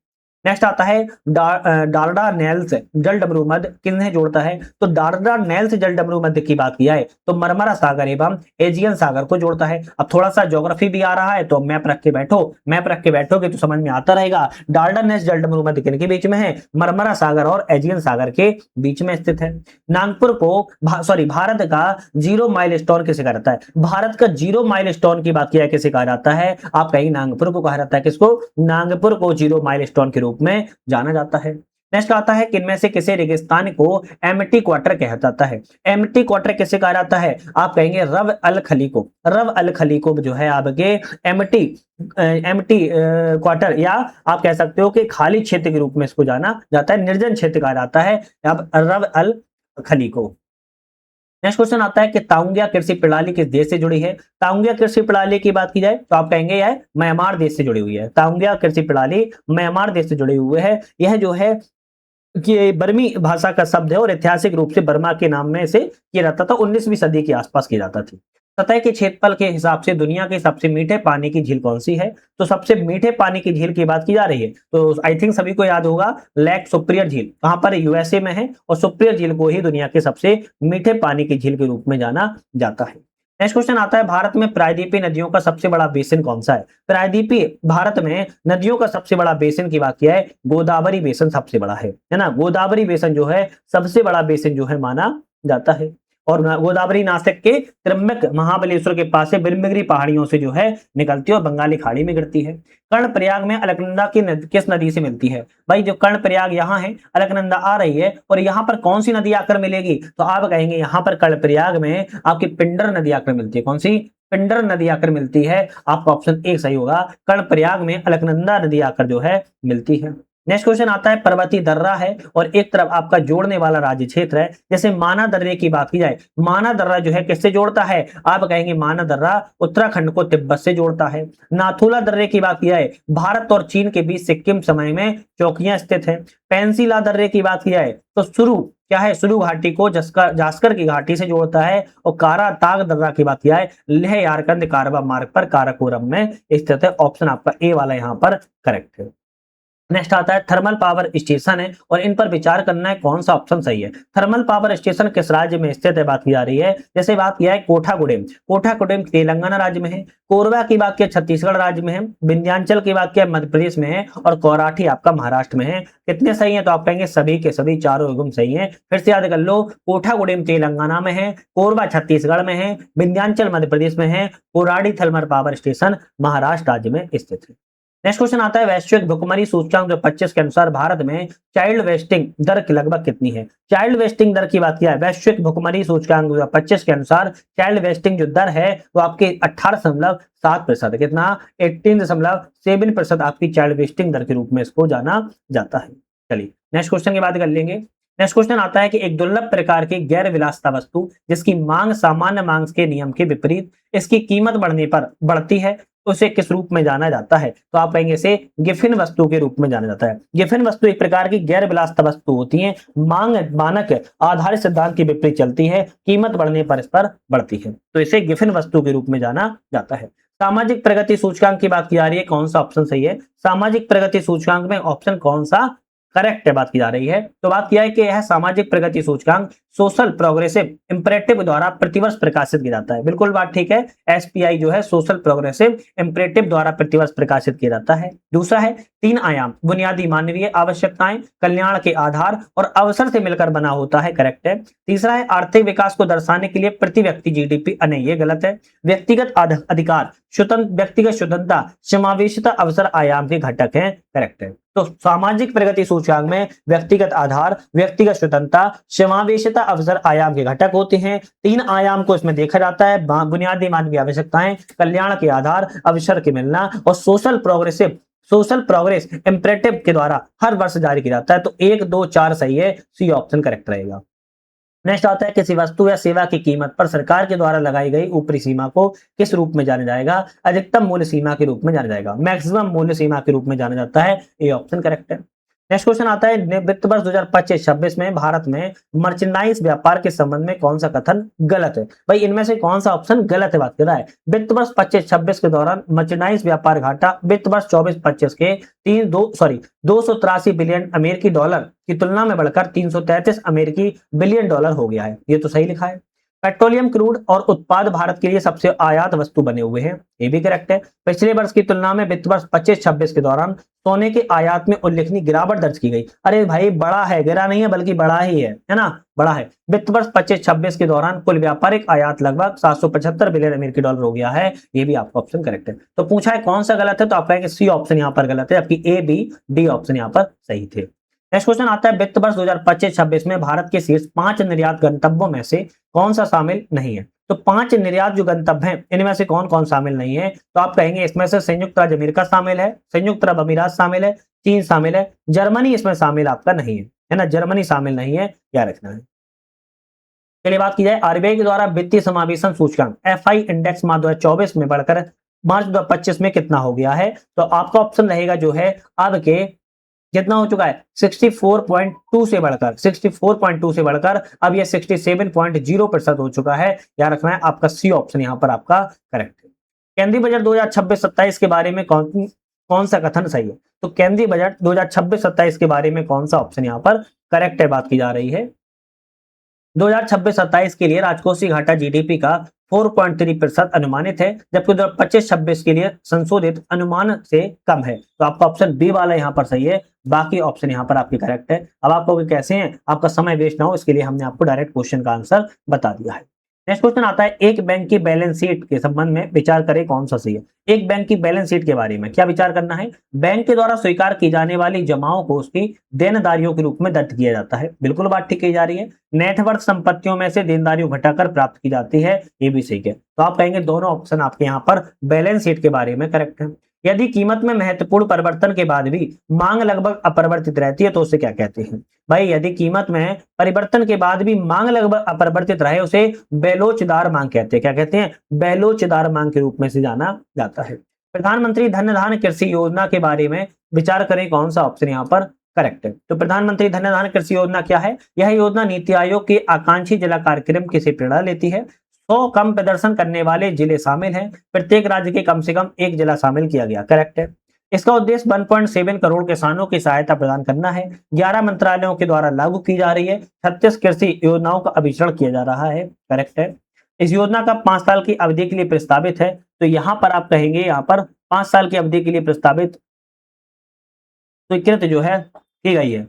नेक्स्ट आता है डार्डानेल्स जलडमरू मध्य किन्हें जोड़ता है? तो डार्डानेल्स जलडमरू मध्य की बात किया है तो मरमरा सागर एवं एजियन सागर को जोड़ता है। अब थोड़ा सा ज्योग्राफी भी आ रहा है, तो मैप रख के बैठो, मैप रख के बैठोगे तो समझ में आता रहेगा। डार्डानेल्स जलडमरू मध्य किन के बीच में है? मरमरा सागर और एजियन सागर के बीच में स्थित है। नागपुर को भारत का 0 माइलस्टोन किसे कहा जाता है? भारत का 0 माइलस्टोन की बात किया किसे कहा जाता है? आप कहेंगे नागपुर को कहा जाता है। किसको? नागपुर को 0 माइलस्टोन के रूप में जाना जाता है। नेक्स्ट आता है किनमें से किसे रेगिस्तान को एम्प्टी क्वार्टर कहा जाता है? एम्प्टी क्वार्टर किसे कहा जाता है? आप कहेंगे रव अल खली को। रव अल खली को जो है आपके एम्प्टी क्वार्टर, या आप कह सकते हो कि खाली क्षेत्र के रूप में इसको जाना जाता है, निर्जन क्षेत्र कहा जाता है अब रव अल खली को। नेक्स्ट क्वेश्चन आता है कि ताउंगिया कृषि प्रणाली किस देश से जुड़ी है? ताउंगिया कृषि प्रणाली की बात की जाए तो आप कहेंगे यह म्यांमार देश से जुड़ी हुई है। ताउंगिया कृषि प्रणाली म्यांमार देश से जुड़ी हुई है। यह जो है कि बर्मी भाषा का शब्द है और ऐतिहासिक रूप से बर्मा के नाम में इसे किया जाता था, 19वीं सदी के आसपास किया जाता था। सतह के क्षेत्रफल के हिसाब से दुनिया के सबसे मीठे पानी की झील कौन सी है? तो सबसे मीठे पानी की झील की बात की जा रही है, तो आई थिंक सभी को याद होगा लेक सुप्रियर झील, कहां पर? यूएसए में है, और सुप्रियर झील को ही दुनिया के सबसे मीठे पानी की झील के रूप में जाना जाता है। नेक्स्ट क्वेश्चन आता है भारत में प्रायद्वीपीय नदियों का सबसे बड़ा बेसिन कौन सा है? प्रायद्वीपीय भारत में नदियों का सबसे बड़ा बेसिन की बात किया है, गोदावरी बेसिन सबसे बड़ा है ना। गोदावरी बेसिन जो है सबसे बड़ा बेसिन जो है माना जाता है। और गोदावरी नासिक के त्र्यंबक महाबलेश्वर के पास से बिरमिगरी पहाड़ियों से जो है निकलती है और बंगाली खाड़ी में गिरती है। कर्णप्रयाग में अलकनंदा की किस नदी से मिलती है? भाई जो कर्णप्रयाग यहाँ है, अलकनंदा आ रही है और यहाँ पर कौन सी नदी आकर मिलेगी? तो आप कहेंगे यहाँ पर कर्णप्रयाग में आपकी पिंडर नदी आकर मिलती है। कौन सी? पिंडर नदी आकर मिलती है। आपका ऑप्शन ए सही होगा, कर्णप्रयाग में अलकनंदा नदी आकर जो है मिलती है। नेक्स्ट क्वेश्चन आता है, पर्वतीय दर्रा है और एक तरफ आपका जोड़ने वाला राज्य क्षेत्र है। जैसे माना दर्रे की बात की जाए, माना दर्रा जो है किससे जोड़ता है? आप कहेंगे माना दर्रा उत्तराखंड को तिब्बत से जोड़ता है। नाथुला दर्रे की बात की जाए, भारत और चीन के बीच सिक्किम समय में चौकियां स्थित है। पेंसिला दर्रे की बात की जाए तो सुरु क्या है? सुरु घाटी को जास्कर की घाटी से जोड़ता है। और कारा ताग दर्रा की बात की जाए, लेह यारकंद कारवा मार्ग पर काराकोरम में स्थित है। ऑप्शन आपका ए वाला यहाँ पर करेक्ट है। नेक्स्ट आता है, थर्मल पावर स्टेशन है और इन पर विचार करना है कौन सा ऑप्शन सही है। थर्मल पावर स्टेशन किस राज्य में स्थित है बात की जा रही है। जैसे बात किया है कोठागुडेम, कोठागुडेम तेलंगाना राज्य में है। कोरबा की बात किया छत्तीसगढ़ राज्य में है। विंध्याचल की बात किया मध्य प्रदेश में है और कौराठी आपका महाराष्ट्र में है। कितने सही है? तो आप कहेंगे सभी के सभी चारों एकदम सही है। फिर से याद कर लो, कोठागुडेम तेलंगाना में है, कोरबा छत्तीसगढ़ में है, विंध्याचल मध्य प्रदेश में है, Koradi thermal power station Maharashtra राज्य में स्थित है। नेक्स्ट क्वेश्चन आता है, वैश्विक भुखमरी सूचकांक 2025 के अनुसार भारत में चाइल्ड वेस्टिंग दर लगभग कितनी है? चाइल्ड वेस्टिंग दर की बात किया है, वैश्विक भुखमरी सूचकांक 2025 के अनुसार चाइल्ड वेस्टिंग जो दर है वो आपके 18.7%। कितना? 18.7% आपकी चाइल्ड वेस्टिंग दर के रूप में इसको जाना जाता है। चलिए नेक्स्ट क्वेश्चन की बात कर लेंगे। नेक्स्ट क्वेश्चन आता है कि एक दुर्लभ प्रकार की गैर विलासिता वस्तु जिसकी मांग सामान्य मांग के नियम के विपरीत इसकी कीमत बढ़ने पर बढ़ती है, उसे किस रूप में जाना जाता है? तो आप कहेंगे इसे गिफिन वस्तु के रूप में जाना जाता है। गिफिन वस्तु एक प्रकार की गैर विलासिता वस्तु होती है, मानक आधारित सिद्धांत के विपरीत चलती है, कीमत बढ़ने पर इस पर बढ़ती है, तो इसे गिफिन वस्तु के रूप में जाना जाता है। सामाजिक प्रगति सूचकांक की बात की जा रही है, कौन सा ऑप्शन सही है? सामाजिक प्रगति सूचकांक में ऑप्शन कौन सा करेक्ट है बात की जा रही है? तो बात किया है कि यह सामाजिक प्रगति सूचकांक सोशल प्रोग्रेसिव इंपरेटिव द्वारा प्रतिवर्ष प्रकाशित किया जाता है। बिल्कुल बात ठीक है, एसपीआई जो है सोशल प्रोग्रेसिव इंपरेटिव द्वारा प्रतिवर्ष प्रकाशित किया जाता है। दूसरा है, 3 आयाम बुनियादी मानवीय आवश्यकताएं, कल्याण के आधार और अवसर से मिलकर बना होता है, करेक्ट है। तीसरा है, आर्थिक विकास को दर्शाने के लिए प्रति व्यक्ति जीडीपी, नहीं ये गलत है। व्यक्तिगत अधिकार, व्यक्तिगत स्वतंत्रता, समावेशिता अवसर आयाम के घटक हैं, करेक्ट है। तो सामाजिक प्रगति सूचकांक में व्यक्तिगत आधार, व्यक्तिगत स्वतंत्रता, समावेशिता अवसर आयाम के घटक होते हैं। 3 आयाम को इसमें देखा जाता है, बुनियादी मानवीय आवश्यकताएं, कल्याण के आधार, अवसर के मिलना और सोशल प्रोग्रेस इंपरेटिव के द्वारा हर वर्ष जारी किया जाता है। तो 1, 2, 4 सही है, सी ऑप्शन करेक्ट रहेगा। नेक्स्ट आता है, किसी वस्तु या सेवा की कीमत पर सरकार के द्वारा लगाई गई ऊपरी सीमा को किस रूप में जाना जाएगा? अधिकतम मूल्य सीमा के रूप में जाना जाएगा, मैक्सिमम मूल्य सीमा के रूप में जाना जाता है, ये ऑप्शन करेक्ट है। नेक्स्ट क्वेश्चन आता है, वित्त वर्ष 2025-26 में भारत में मर्चेंडाइज व्यापार के संबंध में कौन सा कथन गलत है? भाई इनमें से कौन सा ऑप्शन गलत है बात कर रहा है। वित्त वर्ष 25-26 के दौरान मर्चेंडाइज व्यापार घाटा वित्त वर्ष 24-25 के 283 बिलियन अमेरिकी डॉलर की तुलना में बढ़कर 333 अमेरिकी बिलियन डॉलर हो गया है, ये तो सही लिखा है। पेट्रोलियम क्रूड और उत्पाद भारत के लिए सबसे आयात वस्तु बने हुए हैं, ये भी करेक्ट है। पिछले वर्ष की तुलना में वित्त वर्ष 25-26 के दौरान सोने के आयात में उल्लेखनीय गिरावट दर्ज की गई। अरे भाई बड़ा है, गिरा नहीं है बल्कि बड़ा ही है ना, बड़ा है। वित्त वर्ष 25-26 के दौरान कुल व्यापारिक आयात लगभग 775 बिलियन अमेरिकी डॉलर हो गया है, ये भी आपका ऑप्शन करेक्ट है। तो पूछा है कौन सा गलत है, तो आप कहेंगे सी ऑप्शन यहाँ पर गलत है, आपकी ए, बी, डी ऑप्शन यहाँ पर सही थे। नेक्स्ट क्वेश्चन आता है, वित्त वर्ष 2025-26 में भारत के शीर्ष 5 निर्यात गंतव्यों में से कौन सा शामिल नहीं है? तो 5 निर्यात जो गंतव्य हैं इनमें से कौन कौन शामिल नहीं है? तो आप कहेंगे इसमें से संयुक्त राज्य अमेरिका शामिल है, संयुक्त अरब अमीरात शामिल है, चीन शामिल है, जर्मनी इसमें शामिल आपका नहीं है ना, जर्मनी शामिल नहीं है, क्या रखना है। चलिए बात की जाए, आरबीआई के द्वारा वित्तीय समावेशन सूचकांक एफआई इंडेक्स मार्च 2024 में बढ़कर मार्च 2025 में कितना हो गया है? तो आपका ऑप्शन रहेगा जो है अब के कितना हो चुका है, 64.2 से बढ़कर अब ये 67.0% हो चुका है, याद रखना है। आपका सी ऑप्शन यहाँ पर आपका करेक्ट है। केंद्रीय बजट 2026-27 के बारे में कौन सा कथन सही है? तो केंद्रीय बजट 2026-27 के बारे में कौन सा ऑप्शन यहाँ पर करेक्ट है बात की जा रही है। 2026-27 के लिए राजकोषीय घाटा जीडीपी का 4.3% अनुमानित है, जबकि 2025-26 के लिए संशोधित अनुमान से कम है। तो आपका ऑप्शन बी वाला यहाँ पर सही है, बाकी ऑप्शन यहाँ पर आपके करेक्ट है। अब आप कहोगे कैसे हैं, आपका समय वेस्ट ना हो इसके लिए हमने आपको डायरेक्ट क्वेश्चन का आंसर बता दिया है। नेक्स्ट क्वेश्चन आता है, एक बैंक की बैलेंस शीट के संबंध में विचार करें कौन सा सही है। एक बैंक की बैलेंस शीट के बारे में क्या विचार करना है, बैंक के द्वारा स्वीकार की जाने वाली जमाओं को उसकी देनदारियों के रूप में दर्ज किया जाता है, बिल्कुल बात ठीक कही जा रही है। नेटवर्थ संपत्तियों में से देनदारियों घटाकर प्राप्त की जाती है, ये भी सही है। तो आप कहेंगे दोनों ऑप्शन आपके यहाँ पर बैलेंस शीट के बारे में करेक्ट है। यदि कीमत में महत्वपूर्ण परिवर्तन के बाद भी मांग लगभग अपरिवर्तित रहती है तो उसे क्या कहते हैं। भाई यदि कीमत में परिवर्तन के बाद भी मांग लगभग अपरिवर्तित रहे उसे बेलोचदार मांग कहते हैं। क्या कहते हैं, बेलोचदार मांग के रूप में से जाना जाता है। प्रधानमंत्री धन धान्य कृषि योजना के बारे में विचार करें कौन सा ऑप्शन यहाँ पर करेक्ट है। तो प्रधानमंत्री धन धान्य कृषि योजना क्या है, यह योजना नीति आयोग के आकांक्षी जिला कार्यक्रम की से प्रेरणा लेती है। 100 कम प्रदर्शन करने वाले जिले शामिल हैं, प्रत्येक राज्य के कम से कम एक जिला शामिल किया गया, करेक्ट है। इसका उद्देश्य 1.7 करोड़ किसानों की सहायता प्रदान करना है। 11 मंत्रालयों के द्वारा लागू की जा रही है। 36 कृषि योजनाओं का अभिसरण किया जा रहा है, करेक्ट है। इस योजना का 5 साल की अवधि के लिए प्रस्तावित है। तो यहां पर आप कहेंगे यहाँ पर 5 साल की अवधि के लिए प्रस्तावित स्वीकृत जो है की गई है।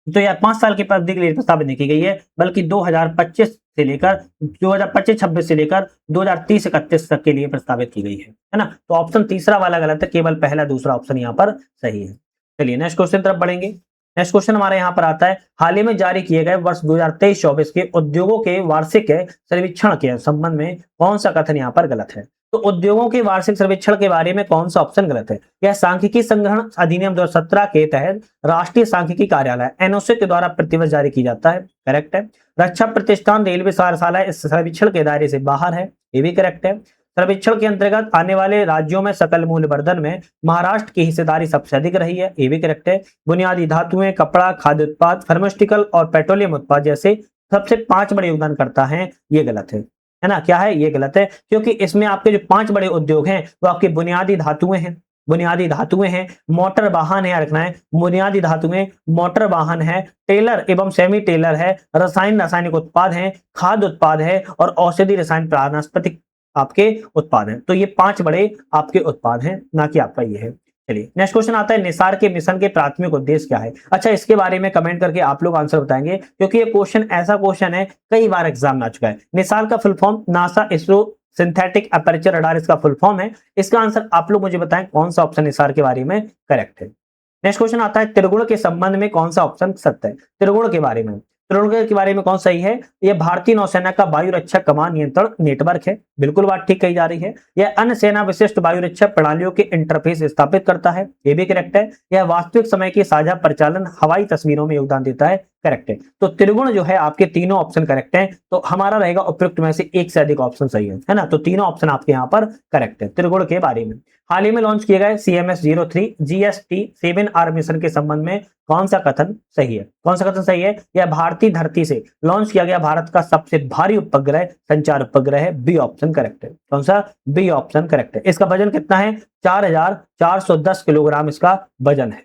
तो यह 5 साल की अवधि के लिए प्रस्तावित नहीं की गई है, बल्कि 2025 से लेकर 2025-26 से लेकर 2030-31 तक के लिए प्रस्तावित की गई है ना। तो ऑप्शन तीसरा वाला गलत है, केवल पहला दूसरा ऑप्शन यहाँ पर सही है। चलिए नेक्स्ट क्वेश्चन तरफ बढ़ेंगे। नेक्स्ट क्वेश्चन हमारे यहाँ पर आता है, हाल ही में जारी किए गए वर्ष 2023-24 के उद्योगों के वार्षिक सर्वेक्षण के संबंध में कौन सा कथन यहाँ पर गलत है। तो उद्योगों के वार्षिक सर्वेक्षण के बारे में कौन सा ऑप्शन गलत है। यह सांख्यिकी संग्रहण अधिनियम 2017 के तहत राष्ट्रीय सांख्यिकी कार्यालय एनओसी के द्वारा प्रतिवर्ष जारी की जाता है, करेक्ट है। रक्षा प्रतिष्ठान रेलवे कार्यशाला इस सर्वेक्षण के दायरे से बाहर है, ये भी करेक्ट है। सर्वेक्षण के अंतर्गत आने वाले राज्यों में सकल मूल्य वर्धन में महाराष्ट्र की हिस्सेदारी सबसे अधिक रही है, ये भी करेक्ट है। बुनियादी धातुएं, कपड़ा, खाद्य उत्पाद, फार्मास्यूटिकल और पेट्रोलियम उत्पाद जैसे सबसे 5 बड़े योगदान करता है, ये गलत है ना। क्या है, ये गलत है, क्योंकि इसमें आपके जो 5 बड़े उद्योग हैं वो आपके बुनियादी धातुएं हैं, बुनियादी धातुएं हैं, मोटर वाहन है, रखना है बुनियादी धातुएं, मोटर वाहन है, टेलर एवं सेमी टेलर है, रासायनिक उत्पाद है, खाद्य उत्पाद है और औषधि रसायन वनस्पति आपके उत्पाद हैं। तो ये 5 बड़े आपके उत्पाद हैं, ना कि आपका ये है। चलिए नेक्स्ट क्वेश्चन आता है, निसार के मिशन के प्राथमिक उद्देश्य क्या है। अच्छा, इसके बारे में कमेंट करके आप लोग आंसर बताएंगे, क्योंकि ये क्वेश्चन ऐसा क्वेश्चन है कई बार एग्जाम में आ चुका है। निसार का full form NASA ISRO synthetic aperture radar इसका फुल फॉर्म है। इसका आंसर आप लोग मुझे बताएं कौन सा ऑप्शन निसार के बारे में करेक्ट है। नेक्स्ट क्वेश्चन आता है, त्रिगुण के संबंध में कौन सा ऑप्शन सत्य है। त्रिगुण के बारे में, त्रिगुण के बारे में कौन सही है। यह भारतीय नौसेना का वायु रक्षा कमान नियंत्रण नेटवर्क है, बिल्कुल बात ठीक कही जा रही है। यह अन्य सेना विशिष्ट वायु रक्षा प्रणालियों के इंटरफेस स्थापित करता है, यह भी करेक्ट है। यह वास्तविक समय की साझा परिचालन हवाई तस्वीरों में योगदान देता है, करेक्ट है। तो त्रिगुण जो है आपके तीनों ऑप्शन करेक्ट हैं। तो हमारा रहेगा उपयुक्त में से एक से अधिक ऑप्शन सही है ना। तो तीनों ऑप्शन आपके यहाँ पर करेक्ट है त्रिगुण के बारे में। हाल ही में लॉन्च किए गए CMS-03 GST-7R मिशन के संबंध में कौन सा कथन सही है। कौन सा कथन सही है। यह भारतीय धरती से लॉन्च किया गया भारत का सबसे भारी उपग्रह संचार उपग्रह है, बी ऑप्शन करेक्ट है। कौन सा, बी ऑप्शन करेक्ट है। इसका वजन कितना है, 4410 किलोग्राम इसका वजन है।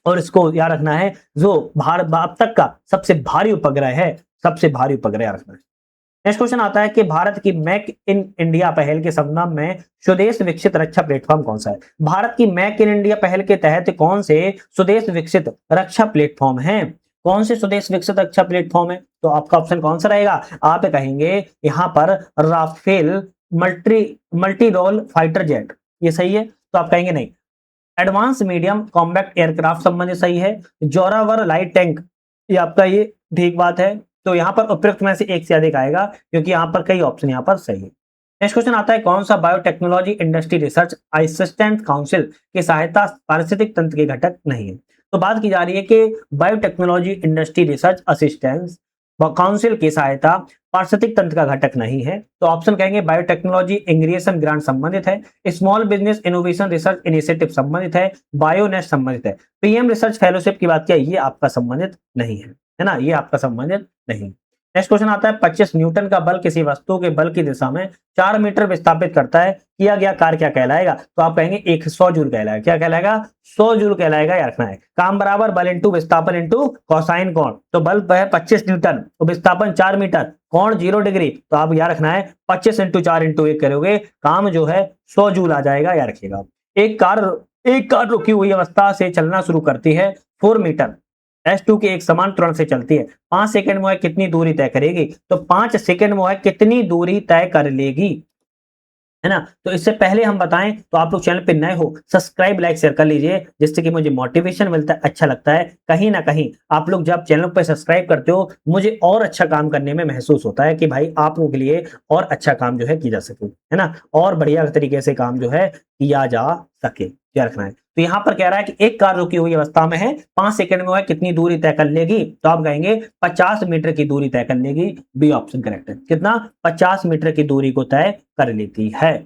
और इसको याद रखना है, जो भारत अब तक का सबसे भारी उपग्रह है, सबसे भारी उपग्रह याद रखना है। नेक्स्ट क्वेश्चन आता है कि भारत की मेक इन इंडिया पहल के संबंध में स्वदेश विकसित रक्षा प्लेटफॉर्म कौन सा है। भारत की मेक इन इंडिया पहल के तहत कौन से स्वदेश विकसित रक्षा प्लेटफॉर्म है। कौन से स्वदेश विकसित रक्षा प्लेटफॉर्म है। तो आपका ऑप्शन कौन सा रहेगा, आप कहेंगे यहाँ पर Rafale multi role fighter jet, ये सही है। तो आप कहेंगे नहीं, एडवांस मीडियम कॉम्बैक्ट एयरक्राफ्ट संबंधित सही है। जोरावर लाइट टैंक, ये आपका ये ठीक बात है। तो यहाँ पर उपयुक्त में से एक से अधिक आएगा, क्योंकि यहाँ पर कई ऑप्शन यहाँ पर सही है। नेक्स्ट क्वेश्चन आता है, कौन सा biotechnology industry research assistant council की सहायता पारिस्थितिक तंत्र के घटक नहीं है। तो बात की जा रही है कि biotechnology industry research assistance council की सहायता पारिस्थितिक तंत्र का घटक नहीं है। तो ऑप्शन कहेंगे बायोटेक्नोलॉजी इंग्रेशन ग्रांट संबंधित है, small business innovation research initiative संबंधित है, बायोनेस्ट संबंधित है, PM रिसर्च फेलोशिप की बात किया, ये आपका संबंधित नहीं है ना, ये आपका संबंधित नहीं। नेक्स्ट क्वेश्चन आता है, 25 न्यूटन का बल किसी वस्तु के बल की दिशा में 4 मीटर विस्थापित करता है, किया गया कार्य क्या कहलाएगा। तो आप कहेंगे 100 जूल कहलाएगा। क्या कहलाएगा, 100 जूल कहलाएगा, याद रखना है। काम बराबर बल इंटू विस्थापन इंटू कोसाइन कोण। तो बल है 25 न्यूटन, तो विस्थापन 4 मीटर, कोण 0 डिग्री। तो आप याद रखना है 25 इंटू 4 इंटू 1 करोगे, काम जो है 100 जूल आ जाएगा, याद रखिएगा। एक कार एक कार रुकी हुई अवस्था से चलना शुरू करती है 4 मीटर S2 के एक समान त्वरण से चलती है, 5 सेकंड में वह कितनी दूरी तय करेगी? तो 5 सेकंड में वह कितनी दूरी तय कर लेगी, है ना? तो इससे पहले हम बताएं तो आप लोग चैनल पे नए हो, सब्सक्राइब लाइक शेयर कर लीजिए, जिससे कि मुझे मोटिवेशन मिलता है, अच्छा लगता है। कहीं ना कहीं आप लोग जब चैनल पे सब्सक्राइब करते हो, मुझे और अच्छा काम करने में महसूस होता है कि भाई आप लोगों के लिए और अच्छा काम जो है की जा सके, है ना? और बढ़िया तरीके से काम जो है किया जा सके, क्या रखना है। तो यहाँ पर कह रहा है कि एक कार रुकी हुई अवस्था में है, 5 सेकंड में वह कितनी दूरी तय कर लेगी? तो आप कहेंगे 50 मीटर की दूरी तय कर लेगी। बी ऑप्शन करेक्ट है। कितना? 50 मीटर की दूरी को तय कर लेती है।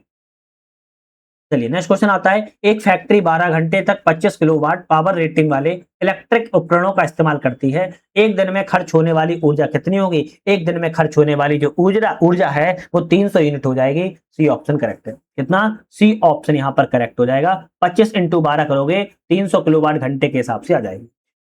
चलिए नेक्स्ट क्वेश्चन आता है, एक फैक्ट्री 12 घंटे तक 25 किलोवाट पावर रेटिंग वाले इलेक्ट्रिक उपकरणों का इस्तेमाल करती है। एक दिन में खर्च होने वाली ऊर्जा कितनी होगी? एक दिन में खर्च होने वाली जो ऊर्जा ऊर्जा है वो 300 यूनिट हो जाएगी। सी ऑप्शन करेक्ट है। कितना? सी ऑप्शन यहां पर करेक्ट हो जाएगा। 25 इंटू 12 करोगे 300 किलोवाट घंटे के हिसाब से आ जाएगी।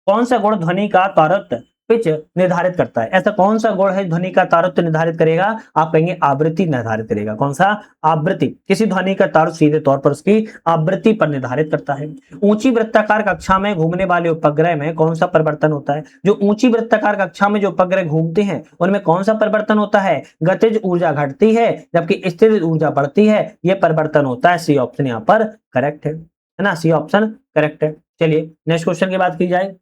कौन सा गुण ध्वनि का तारतम्य पिच निर्धारित करता है? ऐसा कौन सा गुण है ध्वनि का तारतम्य निर्धारित करेगा? आप कहेंगे आवृत्ति निर्धारित करेगा। कौन सा? आवृत्ति। किसी ध्वनि का तारतम्य सीधे तौर पर उसकी आवृत्ति पर निर्धारित करता है। ऊंची वृत्ताकार कक्षा में घूमने वाले उपग्रह में कौन सा परिवर्तन होता है? जो ऊंची वृत्ताकार कक्षा में जो उपग्रह घूमते हैं उनमें कौन सा परिवर्तन होता है? गतिज ऊर्जा घटती है जबकि स्थिर ऊर्जा बढ़ती है, यह परिवर्तन होता है। सी ऑप्शन यहाँ पर करेक्ट है ना? सी ऑप्शन करेक्ट है। चलिए नेक्स्ट क्वेश्चन की बात की जाए।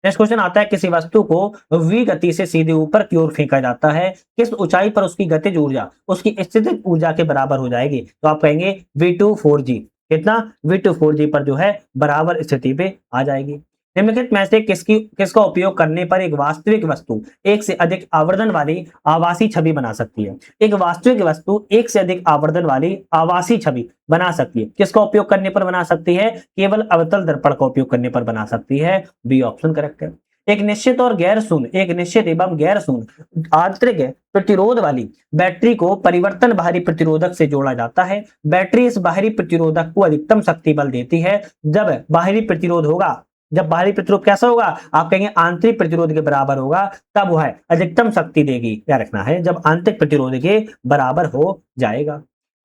नेक्स्ट क्वेश्चन आता है, किसी वस्तु को v गति से सीधे ऊपर की ओर फेंका जाता है, किस ऊंचाई पर उसकी गतिज ऊर्जा उसकी स्थितिज ऊर्जा के बराबर हो जाएगी? तो आप कहेंगे v2 4g। कितना? v2 4g पर जो है बराबर स्थिति पे आ जाएगी। निम्नलिखित में से किसका उपयोग करने पर एक वास्तविक वस्तु एक से अधिक आवर्धन वाली आभासी छवि बना सकती है? एक वास्तविक वस्तु एक से अधिक आवर्धन वाली आभासी छवि बना सकती है। किसका उपयोग करने पर बना सकती है? केवल अवतल दर्पण का उपयोग करने पर बना सकती है। बी ऑप्शन करेक्ट है। एक निश्चित और गैर शून्य एक निश्चित एवं गैर शून्य आंतरिक प्रतिरोध वाली बैटरी को परिवर्तन बाहरी प्रतिरोधक से जोड़ा जाता है। बैटरी इस बाहरी प्रतिरोधक को अधिकतम शक्ति बल देती है। जब बाहरी प्रतिरोध होगा, जब बाहरी प्रतिरोध कैसा होगा? आप कहेंगे आंतरिक प्रतिरोध के बराबर होगा, तब वह अधिकतम शक्ति देगी। क्या रखना है? जब आंतरिक प्रतिरोध के बराबर हो जाएगा।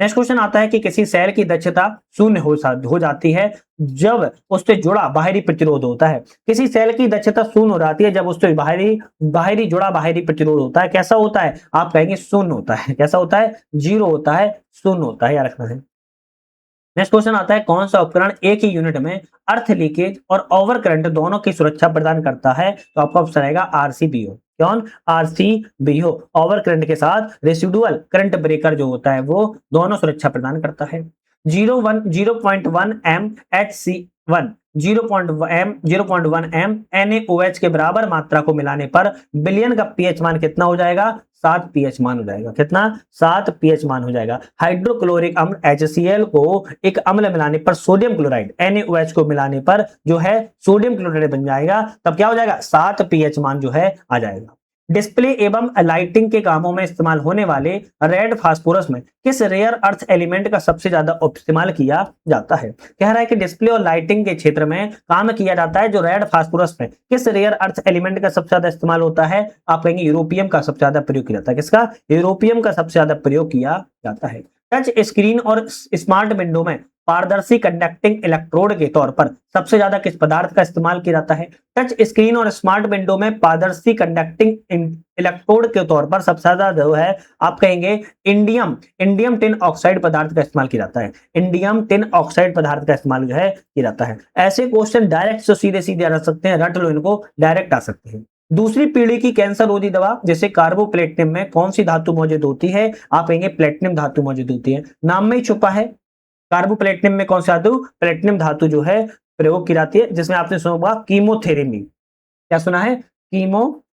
नेक्स्ट क्वेश्चन आता है कि किसी सेल की दक्षता शून्य हो जाती है जब उससे जुड़ा बाहरी प्रतिरोध होता है। किसी सेल की दक्षता शून्य हो जाती है जब उससे बाहरी जुड़ा बाहरी प्रतिरोध होता है। कैसा होता है? आप कहेंगे शून्य होता है। कैसा होता है? 0 होता है, शून्य होता है, याद रखना है। नेक्स्ट क्वेश्चन आता है, कौन सा उपकरण एक ही यूनिट में अर्थ लीकेज और ओवर करंट दोनों की सुरक्षा प्रदान करता है? तो आपका ऑप्शन आएगा RCBO। कौन? RCBO। ओवर करंट के साथ रेसिडुअल करंट ब्रेकर जो होता है वो दोनों सुरक्षा प्रदान करता है। 0.1 m HC1 0.1 m NaOH के बराबर मात्रा को मिलाने पर बिलियन का pH मान कितना हो जाएगा? 7 pH मान हो जाएगा। कितना? 7 pH मान हो जाएगा। हाइड्रोक्लोरिक अम्ल HCl को एक अम्ल मिलाने पर सोडियम क्लोराइड NaOH को मिलाने पर जो है सोडियम क्लोराइड बन जाएगा। तब क्या हो जाएगा? 7 pH मान जो है आ जाएगा। डिस्प्ले एवं लाइटिंग के कामों में इस्तेमाल होने वाले रेड फास्फोरस में किस रेयर अर्थ एलिमेंट का सबसे ज्यादा इस्तेमाल किया जाता है? कह रहा है कि डिस्प्ले और लाइटिंग के क्षेत्र में काम किया जाता है जो रेड फास्फोरस में किस रेयर अर्थ एलिमेंट का सबसे ज्यादा इस्तेमाल होता है? आप कहेंगे यूरोपियम का सबसे ज्यादा प्रयोग किया जाता है। किसका? यूरोपियम का सबसे ज्यादा प्रयोग किया जाता है। टच स्क्रीन और स्मार्ट विंडो में पारदर्शी कंडक्टिंग इलेक्ट्रोड के तौर पर सबसे ज्यादा किस पदार्थ का इस्तेमाल किया जाता है? टच स्क्रीन और स्मार्ट विंडो में पारदर्शी कंडक्टिंग इलेक्ट्रोड के तौर पर सबसे ज्यादा जो है आप कहेंगे इंडियम टिन ऑक्साइड पदार्थ का इस्तेमाल किया जाता है। इंडियम टिन ऑक्साइड पदार्थ का इस्तेमाल जो है किया जाता है। ऐसे क्वेश्चन डायरेक्ट से सीधे सीधे आ सकते हैं, रट लो इनको, डायरेक्ट आ सकते हैं। दूसरी पीढ़ी की कैंसर रोधी दवा जैसे कार्बोप्लेटिनम में कौन सी धातु मौजूद होती है? आप कहेंगे प्लेटिनम धातु मौजूद होती है। नाम में ही छुपा है। कार्बोप्लेटिनम में कौन सी धातु? प्लेटिनम धातु जो है प्रयोग की जाती है, जिसमें आपने सुना होगा कीमोथेरेपी। क्या सुना है? कीमोथेरेपी।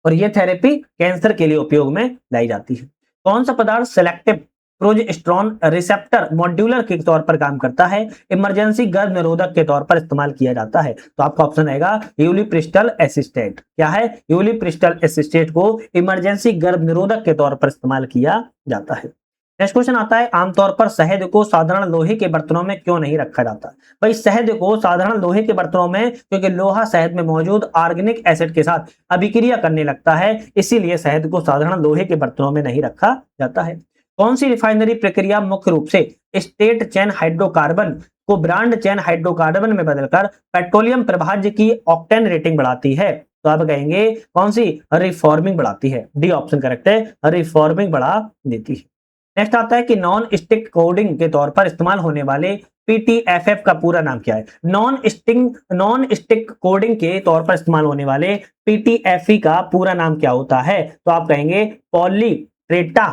और यह थेरेपी कैंसर के लिए उपयोग में लाई जाती है। कौन सा पदार्थ सेलेक्टिव प्रोजेस्टेरोन रिसेप्टर मॉड्यूलर के तौर पर काम करता है, इमरजेंसी गर्भ निरोधक के तौर पर इस्तेमाल किया जाता है? तो आपका ऑप्शन आएगा यूलिप्रिस्टल एसिस्टेट। क्या है? यूलिप्रिस्टल एसिस्टेट को इमरजेंसी गर्भ निरोधक के तौर पर इस्तेमाल किया जाता है। नेक्स्ट क्वेश्चन आता है, आमतौर पर शहद को साधारण लोहे के बर्तनों में क्यों नहीं रखा जाता? भाई शहद को साधारण लोहे के बर्तनों में क्योंकि लोहा शहद में मौजूद ऑर्गेनिक एसिड के साथ अभिक्रिया करने लगता है, इसीलिए शहद को साधारण लोहे के बर्तनों में नहीं रखा जाता है। कौन सी रिफाइनरी प्रक्रिया मुख्य रूप से स्टेट चेन हाइड्रोकार्बन को ब्रांड चेन हाइड्रोकार्बन में बदलकर पेट्रोलियम प्रभाज्य की ऑक्टेन रेटिंग बढ़ाती है? तो आप कहेंगे कौन सी? रिफॉर्मिंग बढ़ाती है। डी ऑप्शन करेक्ट है, रिफॉर्मिंग बढ़ा देती है। नेक्स्ट आता है कि नॉन स्टिक कोडिंग के तौर पर इस्तेमाल होने वाले पीटीएफएफ का पूरा नाम क्या है? नॉन स्टिक कोडिंग के तौर पर इस्तेमाल होने वाले पीटीएफई का पूरा नाम क्या होता है? तो आप कहेंगे पॉलीट्रेटा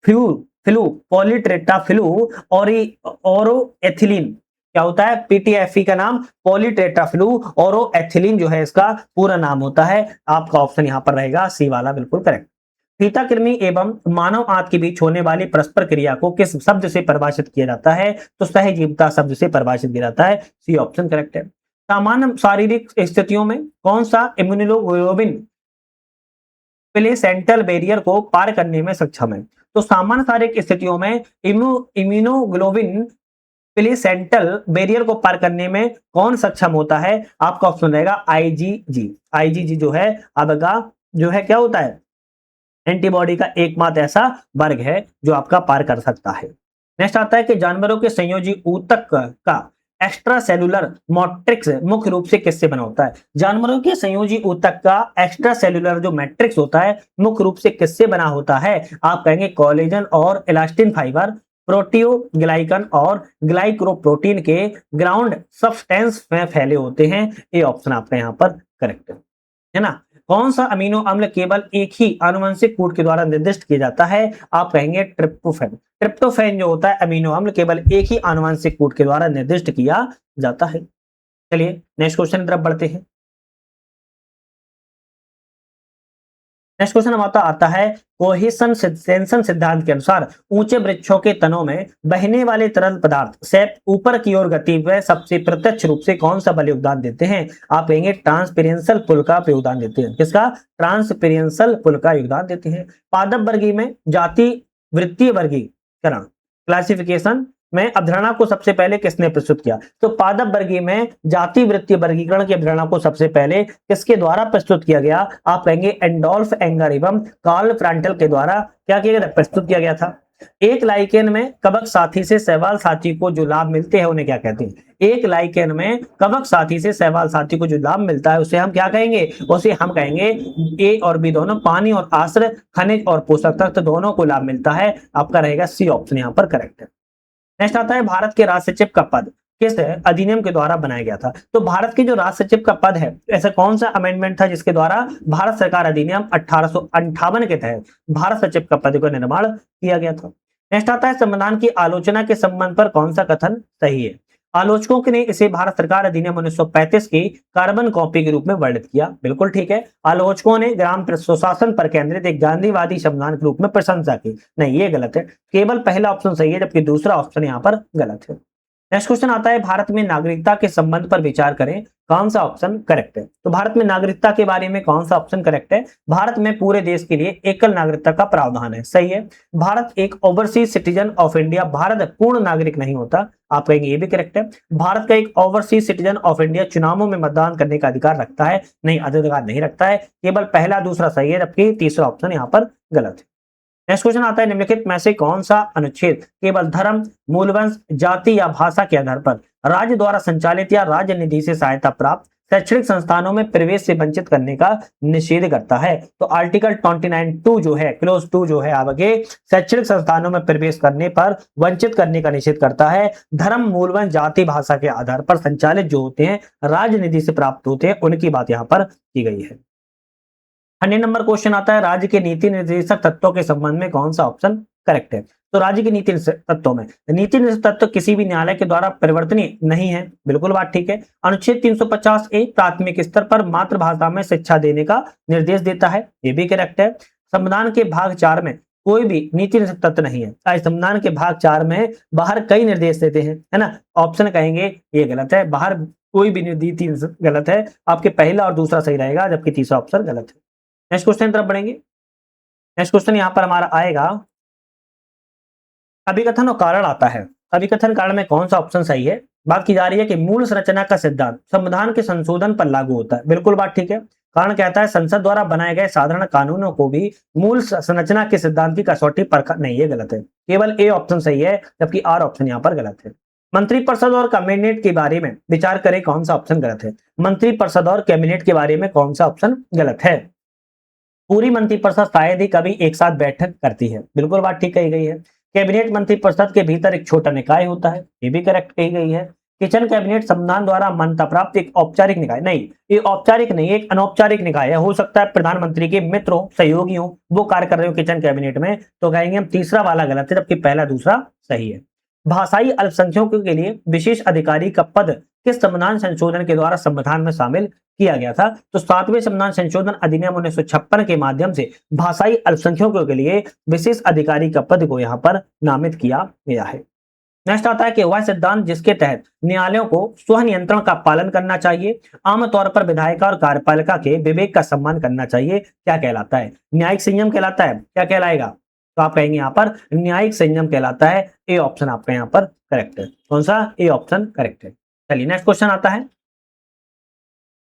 फ्लू पॉलीट्रेटा फ्लू औरो एथिलीन। क्या होता है? पीटीएफई का नाम पॉलीट्रेटा फ्लू औरो एथिलीन जो है इसका पूरा नाम होता है। आपका ऑप्शन यहां पर रहेगा सी वाला, बिल्कुल करेक्ट। फीता कृमि एवं मानव आंत के बीच होने वाली परस्पर क्रिया को किस शब्द से परिभाषित किया जाता है? तो सहजीवता शब्द से परिभाषित किया जाता है। सी ऑप्शन करेक्ट है। सामान्य शारीरिक स्थितियों में कौन सा इम्यूनोग्लोबिन प्लेसेंटल बैरियर को पार करने में सक्षम है? तो सामान्य शारीरिक स्थितियों में इम्यूनोग्लोबिन प्लेसेंटल बैरियर को पार करने में कौन सक्षम होता है? आपका ऑप्शन रहेगा आईजीजी। आईजीजी जो है आपका जो है क्या होता है? एंटीबॉडी का एकमात्र ऐसा वर्ग है जो आपका पार कर सकता है। नेक्स्ट आता है कि जानवरों के संयोजी ऊतक का एक्स्ट्रा सेलुलर मैट्रिक्स मुख्य रूप से किससे बना होता है? जानवरों के संयोजी ऊतक का एक्स्ट्रा सेलुलर जो मैट्रिक्स होता है मुख्य रूप से किससे बना होता है? आप कहेंगे कोलेजन और इलास्टिन फाइबर, प्रोटियोग्लाइकन और ग्लाइकोप्रोटीन के ग्राउंड सब्सटेंस में फैले होते हैं। ये ऑप्शन आपका यहाँ पर करेक्ट है ना। कौन सा अमीनो अम्ल केवल एक ही आनुवंशिक कूट के द्वारा निर्दिष्ट किया जाता है? आप कहेंगे ट्रिप्टोफैन। ट्रिप्टोफैन जो होता है अमीनो अम्ल केवल एक ही आनुवंशिक कूट के द्वारा निर्दिष्ट किया जाता है। चलिए नेक्स्ट क्वेश्चन की तरफ बढ़ते हैं। नेक्स्ट क्वेश्चन हमारा आता है कोहेशन सिद्धांत के अनुसार ऊंचे वृक्षों के तनों में बहने वाले तरल पदार्थ से ऊपर की ओर गति में सबसे प्रत्यक्ष रूप से कौन सा बल योगदान देते हैं? आप कहेंगे ट्रांसपेरेंशियल पुल का योगदान देते हैं। किसका? ट्रांसपेरेंशियल पुल का योगदान देते हैं। पादप वर्गीय में जाति वृत्तीय वर्गीकरण क्लासिफिकेशन में अवधारणा को सबसे पहले किसने प्रस्तुत किया? तो पादप वर्गीय में जाति वृत्तीय वर्गीकरण की अवधारणा को सबसे पहले किसके द्वारा प्रस्तुत किया गया? आप कहेंगे एंडोल्फ एंगर एवं कार्ल फ्रांटल के द्वारा क्या किया गया? प्रस्तुत किया गया था। एक लाइकेन में कवक साथी से शैवाल साथी को जो लाभ मिलते हैं उन्हें क्या कहते हैं? एक लाइकेन में कवक साथी से शैवाल साथी को जो लाभ मिलता है उसे हम क्या कहेंगे? उसे हम कहेंगे ए और बी दोनों पानी और आश्रय खनिज और पोषक तत्व दोनों को लाभ मिलता है। आपका रहेगा सी ऑप्शन यहाँ पर करेक्ट है। नेक्स्ट आता है भारत के राष्ट्र सचिव का पद किस अधिनियम के द्वारा बनाया गया था? तो भारत के जो राष्ट्र सचिव का पद है ऐसा कौन सा अमेंडमेंट था जिसके द्वारा भारत सरकार अधिनियम 1858 के तहत भारत सचिव का पद का निर्माण किया गया था। नेक्स्ट आता है संविधान की आलोचना के संबंध पर कौन सा कथन सही है? आलोचकों ने इसे भारत सरकार अधिनियम 1935 की कार्बन कॉपी के रूप में वर्णित किया। बिल्कुल ठीक है। आलोचकों ने ग्राम सुशासन पर केंद्रित एक गांधीवादी संविधान के रूप में प्रशंसा की। नहीं, ये गलत है। केवल पहला ऑप्शन सही है जबकि दूसरा ऑप्शन यहाँ पर गलत है। नेक्स्ट क्वेश्चन आता है भारत में नागरिकता के संबंध पर विचार करें, कौन सा ऑप्शन करेक्ट है? तो भारत में नागरिकता के बारे में कौन सा ऑप्शन करेक्ट है? भारत में पूरे देश के लिए एकल नागरिकता का प्रावधान है। सही है। भारत एक overseas citizen of India, Bharat पूर्ण नागरिक नहीं होता। आप कहेंगे ये भी करेक्ट है। भारत का एक ओवरसीज सिटीजन ऑफ इंडिया चुनावों में मतदान करने का अधिकार रखता है। नहीं, अधिकार नहीं रखता है। केवल पहला दूसरा सही है जबकि तीसरा ऑप्शन यहाँ पर गलत है। नेक्स्ट क्वेश्चन आता है निम्नलिखित में से कौन सा अनुच्छेद केवल धर्म, मूलवंश, जाति या भाषा के आधार पर राज्य द्वारा संचालित या राज्य निधि से सहायता प्राप्त शैक्षणिक संस्थानों में प्रवेश से वंचित करने का निषेध करता है? तो आर्टिकल 29(2) जो है क्लोज 2 जो है आगे शैक्षणिक संस्थानों में प्रवेश करने पर वंचित करने का निषेध करता है। धर्म, मूलवंश, जाति, भाषा के आधार पर संचालित जो होते हैं राज्य निधि से प्राप्त होते हैं उनकी बात यहाँ पर की गई है। 100 नंबर क्वेश्चन आता है राज्य के नीति निर्देशक तत्वों के संबंध में कौन सा ऑप्शन करेक्ट है? तो राज्य के नीति तत्वों में नीति निर्देशक तत्व किसी भी न्यायालय के द्वारा परिवर्तनीय नहीं है। बिल्कुल बात ठीक है। अनुच्छेद 350(a) प्राथमिक स्तर पर मातृभाषा में शिक्षा देने का निर्देश देता है। ये भी करेक्ट है। संविधान के भाग 4 में कोई भी नीति निर्देशक तत्व नहीं है। संविधान के भाग 4 में बाहर कई निर्देश देते हैं, है ना। ऑप्शन कहेंगे ये गलत है, बाहर कोई भी नीति गलत है। आपके पहला और दूसरा सही रहेगा जबकि तीसरा ऑप्शन गलत है। नेक्स्ट क्वेश्चन तरफ बढ़ेंगे। नेक्स्ट क्वेश्चन यहां पर हमारा आएगा अभिकथन और कारण आता है। अभिकथन कारण में कौन सा ऑप्शन सही है? बात की जा रही है कि मूल संरचना का सिद्धांत संविधान के संशोधन पर लागू होता है। बिल्कुल बात ठीक है। कारण कहता है संसद द्वारा बनाए गए साधारण कानूनों को भी मूल संरचना के सिद्धांत की कसौटी पर नहीं, ये गलत है। केवल ए ऑप्शन सही है, जबकि आर ऑप्शन यहाँ पर गलत है। मंत्रिपरिषद और कैबिनेट के बारे में विचार करें, कौन सा ऑप्शन गलत है। मंत्रिपरिषद और कैबिनेट के बारे में कौन सा ऑप्शन गलत है। पूरी मंत्रिपरिषद शायद ही कभी एक साथ बैठक करती है, बिल्कुल बात ठीक कही गई है। कैबिनेट मंत्रिपरिषद के भीतर एक छोटा निकाय होता है, ये भी करेक्ट कही गई है। किचन कैबिनेट संविधान द्वारा मान्यता प्राप्त एक औपचारिक निकाय नहीं, ये औपचारिक नहीं, एक अनौपचारिक निकाय है। हो सकता है प्रधानमंत्री के मित्र हो, सहयोगी हो, वो कार्य कर रहे हो किचन कैबिनेट में, तो कहेंगे हम तीसरा वाला गलत है, जबकि पहला दूसरा सही है। भाषाई अल्पसंख्यकों के लिए विशेष अधिकारी का पद किस संविधान संशोधन के द्वारा संविधान में शामिल किया गया था। तो 7वें संविधान संशोधन अधिनियम 1956 के माध्यम से भाषाई अल्पसंख्यकों के लिए विशेष अधिकारी का पद को यहाँ पर नामित किया गया है। नेक्स्ट आता है कि वह सिद्धांत जिसके तहत न्यायालयों को स्व नियंत्रण का पालन करना चाहिए, आमतौर पर विधायिका और कार्यपालिका के विवेक का सम्मान करना चाहिए, क्या कहलाता है। न्यायिक संयम कहलाता है। क्या कहलाएगा, तो आप कहेंगे यहाँ पर न्यायिक संयम कहलाता है। ए ऑप्शन आपका यहाँ पर करेक्ट है। कौन सा, ए ऑप्शन करेक्ट है। चलिए नेक्स्ट क्वेश्चन आता है,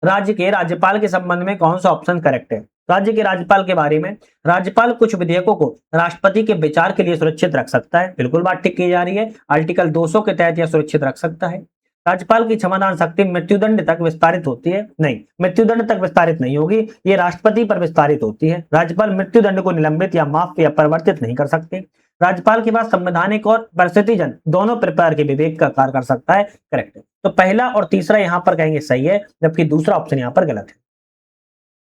राज्य के राज्यपाल के संबंध में कौन सा ऑप्शन करेक्ट है। राज्य के राज्यपाल के बारे में, राज्यपाल कुछ विधेयकों को राष्ट्रपति के विचार के लिए सुरक्षित रख सकता है, बिल्कुल बात ठीक की जा रही है। आर्टिकल 200 के तहत यह सुरक्षित रख सकता है। राज्यपाल की क्षमादान शक्ति मृत्युदंड तक विस्तारित होती है, नहीं, मृत्युदंड तक विस्तारित नहीं होगी, ये राष्ट्रपति पर विस्तारित होती है। राज्यपाल मृत्युदंड को निलंबित या माफ या परिवर्तित नहीं कर सकते। राज्यपाल के पास संवैधानिक और परिस्थितिजन दोनों प्रकार के विवेक का कार्य कर सकता है, करेक्ट है। तो पहला और तीसरा यहाँ पर कहेंगे सही है, जबकि दूसरा ऑप्शन यहाँ पर गलत है।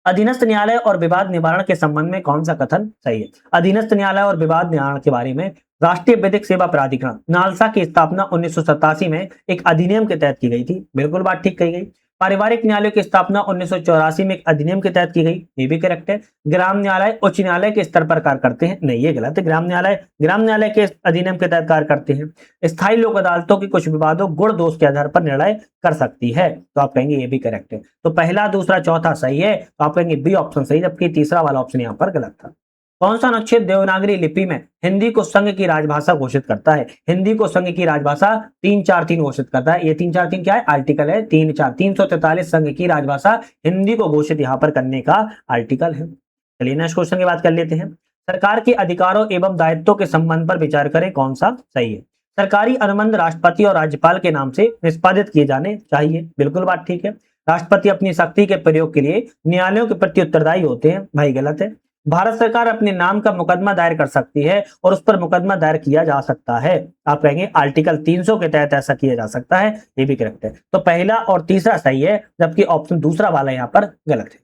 अधीनस्थ न्यायालय और विवाद निवारण के संबंध में कौन सा कथन सही है। अधीनस्थ न्यायालय और विवाद निवारण के बारे में, राष्ट्रीय विधिक सेवा प्राधिकरण नालसा की स्थापना 1987 में एक अधिनियम के तहत की गई थी, बिल्कुल बात ठीक कही गई। पारिवारिक न्यायालय की स्थापना 1984 में एक अधिनियम के तहत की गई, ये भी करेक्ट है। ग्राम न्यायालय उच्च न्यायालय के स्तर पर कार्य करते हैं, नहीं, ये गलत है। ग्राम न्यायालय के अधिनियम के तहत कार्य करते हैं। स्थायी लोक अदालतों की कुछ विवादों गुण दोष के आधार पर निर्णय कर सकती है, तो आप कहेंगे ये भी करेक्ट है। तो पहला दूसरा चौथा सही है, तो आप कहेंगे बी ऑप्शन सही, जबकि तीसरा वाला ऑप्शन यहाँ पर गलत था। कौन सा अनुच्छेद देवनागरी लिपि में हिंदी को संघ की राजभाषा घोषित करता है। हिंदी को संघ की राजभाषा 343 घोषित करता है। ये 343 क्या है, आर्टिकल है। 343 संघ की राजभाषा हिंदी को घोषित यहाँ पर करने का आर्टिकल है। चलिए नेक्स्ट क्वेश्चन की बात कर लेते हैं। सरकार के अधिकारों एवं दायित्वों के संबंध पर विचार करें, कौन सा सही है। सरकारी अनुबंध राष्ट्रपति और राज्यपाल के नाम से निष्पादित किए जाने चाहिए, बिल्कुल बात ठीक है। राष्ट्रपति अपनी शक्ति के प्रयोग के लिए न्यायालयों के प्रति उत्तरदायी होते हैं, भाई गलत है। भारत सरकार अपने नाम का मुकदमा दायर कर सकती है और उस पर मुकदमा दायर किया जा सकता है, आप कहेंगे आर्टिकल 300 के तहत ऐसा किया जा सकता है, ये भी करेक्ट है। तो पहला और तीसरा सही है, जबकि ऑप्शन दूसरा वाला यहाँ पर गलत है।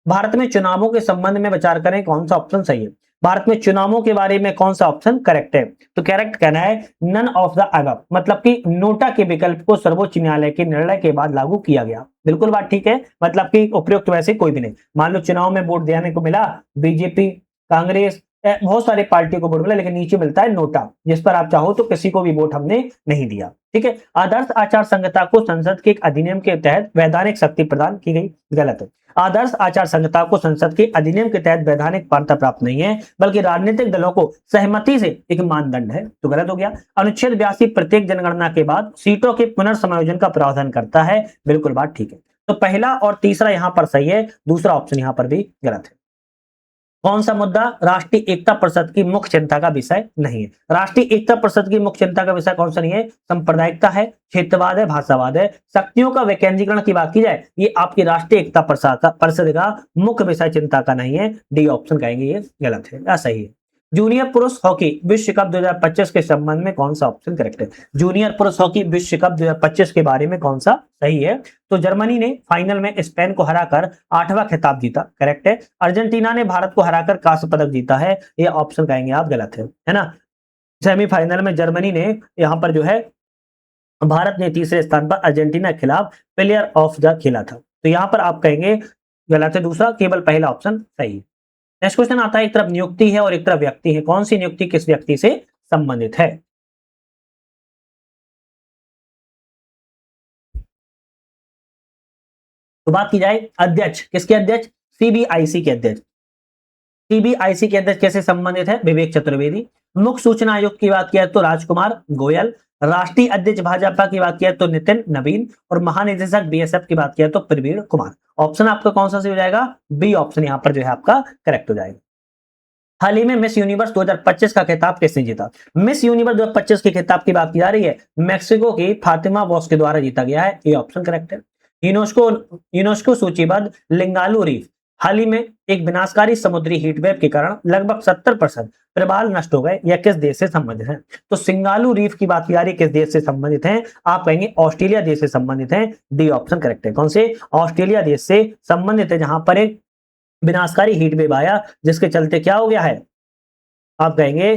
भारत में चुनावों के संबंध में विचार करें, कौन सा ऑप्शन सही है। भारत में चुनावों के बारे में कौन सा ऑप्शन करेक्ट है। तो करेक्ट कहना है नन ऑफ द अबव, मतलब कि नोटा के विकल्प को सर्वोच्च न्यायालय के निर्णय के बाद लागू किया गया, बिल्कुल बात ठीक है। मतलब कि उपयुक्त वैसे कोई भी नहीं। मान लो चुनाव में वोट देने को मिला बीजेपी, कांग्रेस, बहुत सारी पार्टियों को वोट मिला, लेकिन नीचे मिलता है नोटा, जिस पर आप चाहो तो किसी को भी वोट हमने नहीं दिया, ठीक है। आदर्श आचार संहिता को संसद के एक अधिनियम के तहत वैधानिक शक्ति प्रदान की गई, गलत है। आदर्श आचार संहिता को संसद के अधिनियम के तहत वैधानिक मान्यता प्राप्त नहीं है, बल्कि राजनीतिक दलों को सहमति से एक मानदंड है, तो गलत हो गया। अनुच्छेद 82 प्रत्येक जनगणना के बाद सीटों के पुनर्समायोजन का प्रावधान करता है, बिल्कुल बात ठीक है। तो पहला और तीसरा यहां पर सही है, दूसरा ऑप्शन यहां पर भी गलत है। कौन सा मुद्दा राष्ट्रीय एकता परिषद की मुख्य चिंता का विषय नहीं है। राष्ट्रीय एकता परिषद की मुख्य चिंता का विषय कौन सा नहीं है। सांप्रदायिकता है, क्षेत्रवाद है, भाषावाद है, शक्तियों का विकेंद्रीकरण की बात की जाए, ये आपकी राष्ट्रीय एकता परिषद का मुख्य विषय चिंता का नहीं है, डी ऑप्शन कहेंगे ये गलत है या सही है। जूनियर पुरुष हॉकी विश्व कप 2025 के संबंध में कौन सा ऑप्शन करेक्ट है। जूनियर पुरुष हॉकी विश्व कप 2025 के बारे में कौन सा सही है। तो जर्मनी ने फाइनल में स्पेन को हराकर 8वां खिताब जीता, करेक्ट है। अर्जेंटीना ने भारत को हराकर कांस्य पदक जीता है, ये ऑप्शन कहेंगे आप गलत है ना। सेमीफाइनल में जर्मनी ने यहाँ पर जो है, भारत ने तीसरे स्थान पर अर्जेंटीना के खिलाफ प्लेयर ऑफ द खेला था, तो यहाँ पर आप कहेंगे गलत है दूसरा, केवल पहला ऑप्शन सही है। नेक्स्ट क्वेश्चन आता है, एक तरफ नियुक्ति है और एक तरफ व्यक्ति है, कौन सी नियुक्ति किस व्यक्ति से संबंधित है। तो बात की जाए अध्यक्ष, किसके अध्यक्ष, सीबीआईसी के अध्यक्ष। सीबीआईसी के अध्यक्ष कैसे संबंधित है, विवेक चतुर्वेदी। मुख्य सूचना आयुक्त की बात किया तो राजकुमार गोयल। राष्ट्रीय अध्यक्ष भाजपा की बात किया तो नितिन नवीन, और महानिदेशक बीएसएफ की बात किया तो प्रवीण कुमार। ऑप्शन आपका कौन सा सही हो जाएगा? बी ऑप्शन यहाँ पर जो है आपका करेक्ट हो जाएगा। हाल ही में मिस यूनिवर्स 2025 का खिताब किसने जीता? मिस यूनिवर्स 2025 के खिताब की बात की जा रही है, मेक्सिको की फातिमा वॉस के द्वारा जीता गया है, ये ऑप्शन करेक्ट है। यूनेस्को यूनेस्को सूचीबद्ध लिंगालू रीफ हाल ही में एक विनाशकारी समुद्री हीटवेव के कारण लगभग 70% प्रवाल नष्ट हो गए, यह किस देश से संबंधित है? तो सिंगालू रीफ की बात की जा रही है, किस देश से संबंधित है? आप कहेंगे ऑस्ट्रेलिया देश से संबंधित है, डी ऑप्शन करेक्ट है। कौन से? ऑस्ट्रेलिया देश से संबंधित है, जहां पर एक विनाशकारी हीट वेव आया जिसके चलते क्या हो गया है? आप कहेंगे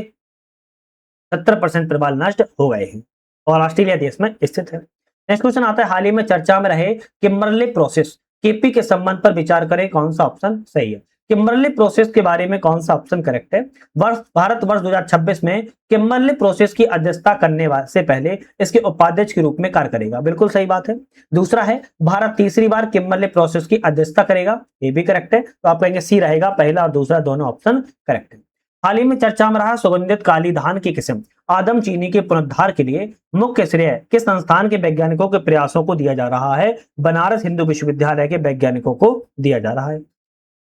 70% प्रवाल नष्ट हो गए हैं और ऑस्ट्रेलिया देश में स्थित है। नेक्स्ट क्वेश्चन आता है, हाल ही में चर्चा में रहे किम्बरले प्रोसेस केपी के संबंध पर विचार करें, कौन सा ऑप्शन सही है? किम्बरले प्रोसेस के बारे में कौन सा ऑप्शन करेक्ट है? भारत वर्ष 2026 में किम्बरले प्रोसेस की अध्यक्षता करने से पहले इसके उपाध्यक्ष के रूप में कार्य करेगा, बिल्कुल सही बात है। दूसरा है, भारत तीसरी बार किम्बरले प्रोसेस की अध्यक्षता करेगा, ये भी करेक्ट है। तो आप कहेंगे सी रहेगा, पहला और दूसरा दोनों ऑप्शन करेक्ट है। हाल ही में चर्चा में रहा सुगंधित काली धान की किस्म आदम चीनी के पुनरुद्धार के लिए मुख्य श्रेय किस संस्थान के वैज्ञानिकों के प्रयासों को दिया जा रहा है? बनारस हिंदू विश्वविद्यालय के वैज्ञानिकों को दिया जा रहा है।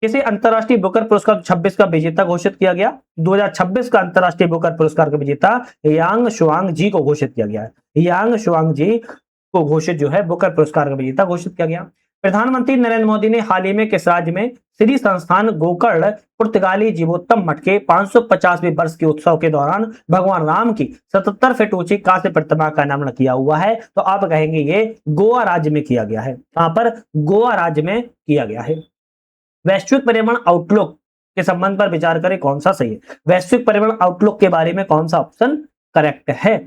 किसे अंतरराष्ट्रीय बुकर पुरस्कार 26 का विजेता घोषित किया गया? 2026 का अंतरराष्ट्रीय बुकर पुरस्कार का विजेता यांग शुआंग जी को घोषित किया गया है। यांग शुआंग जी को घोषित जो है बुकर पुरस्कार का विजेता घोषित किया गया। प्रधानमंत्री नरेंद्र मोदी ने हाल ही में किस राज्य में श्री संस्थान गोकर्ण पुर्तगाली जीवोत्तम मठ के 550वें वर्ष के उत्सव के दौरान भगवान राम की 77 फीट ऊंची कांस्य प्रतिमा का अनावरण किया हुआ है? तो आप कहेंगे ये गोवा राज्य में किया गया है। यहाँ पर गोवा राज्य में किया गया है। वैश्विक पर्यावरण आउटलुक के संबंध पर विचार करें, कौन सा सही है? वैश्विक पर्यावरण आउटलुक के बारे में कौन सा ऑप्शन करेक्ट है?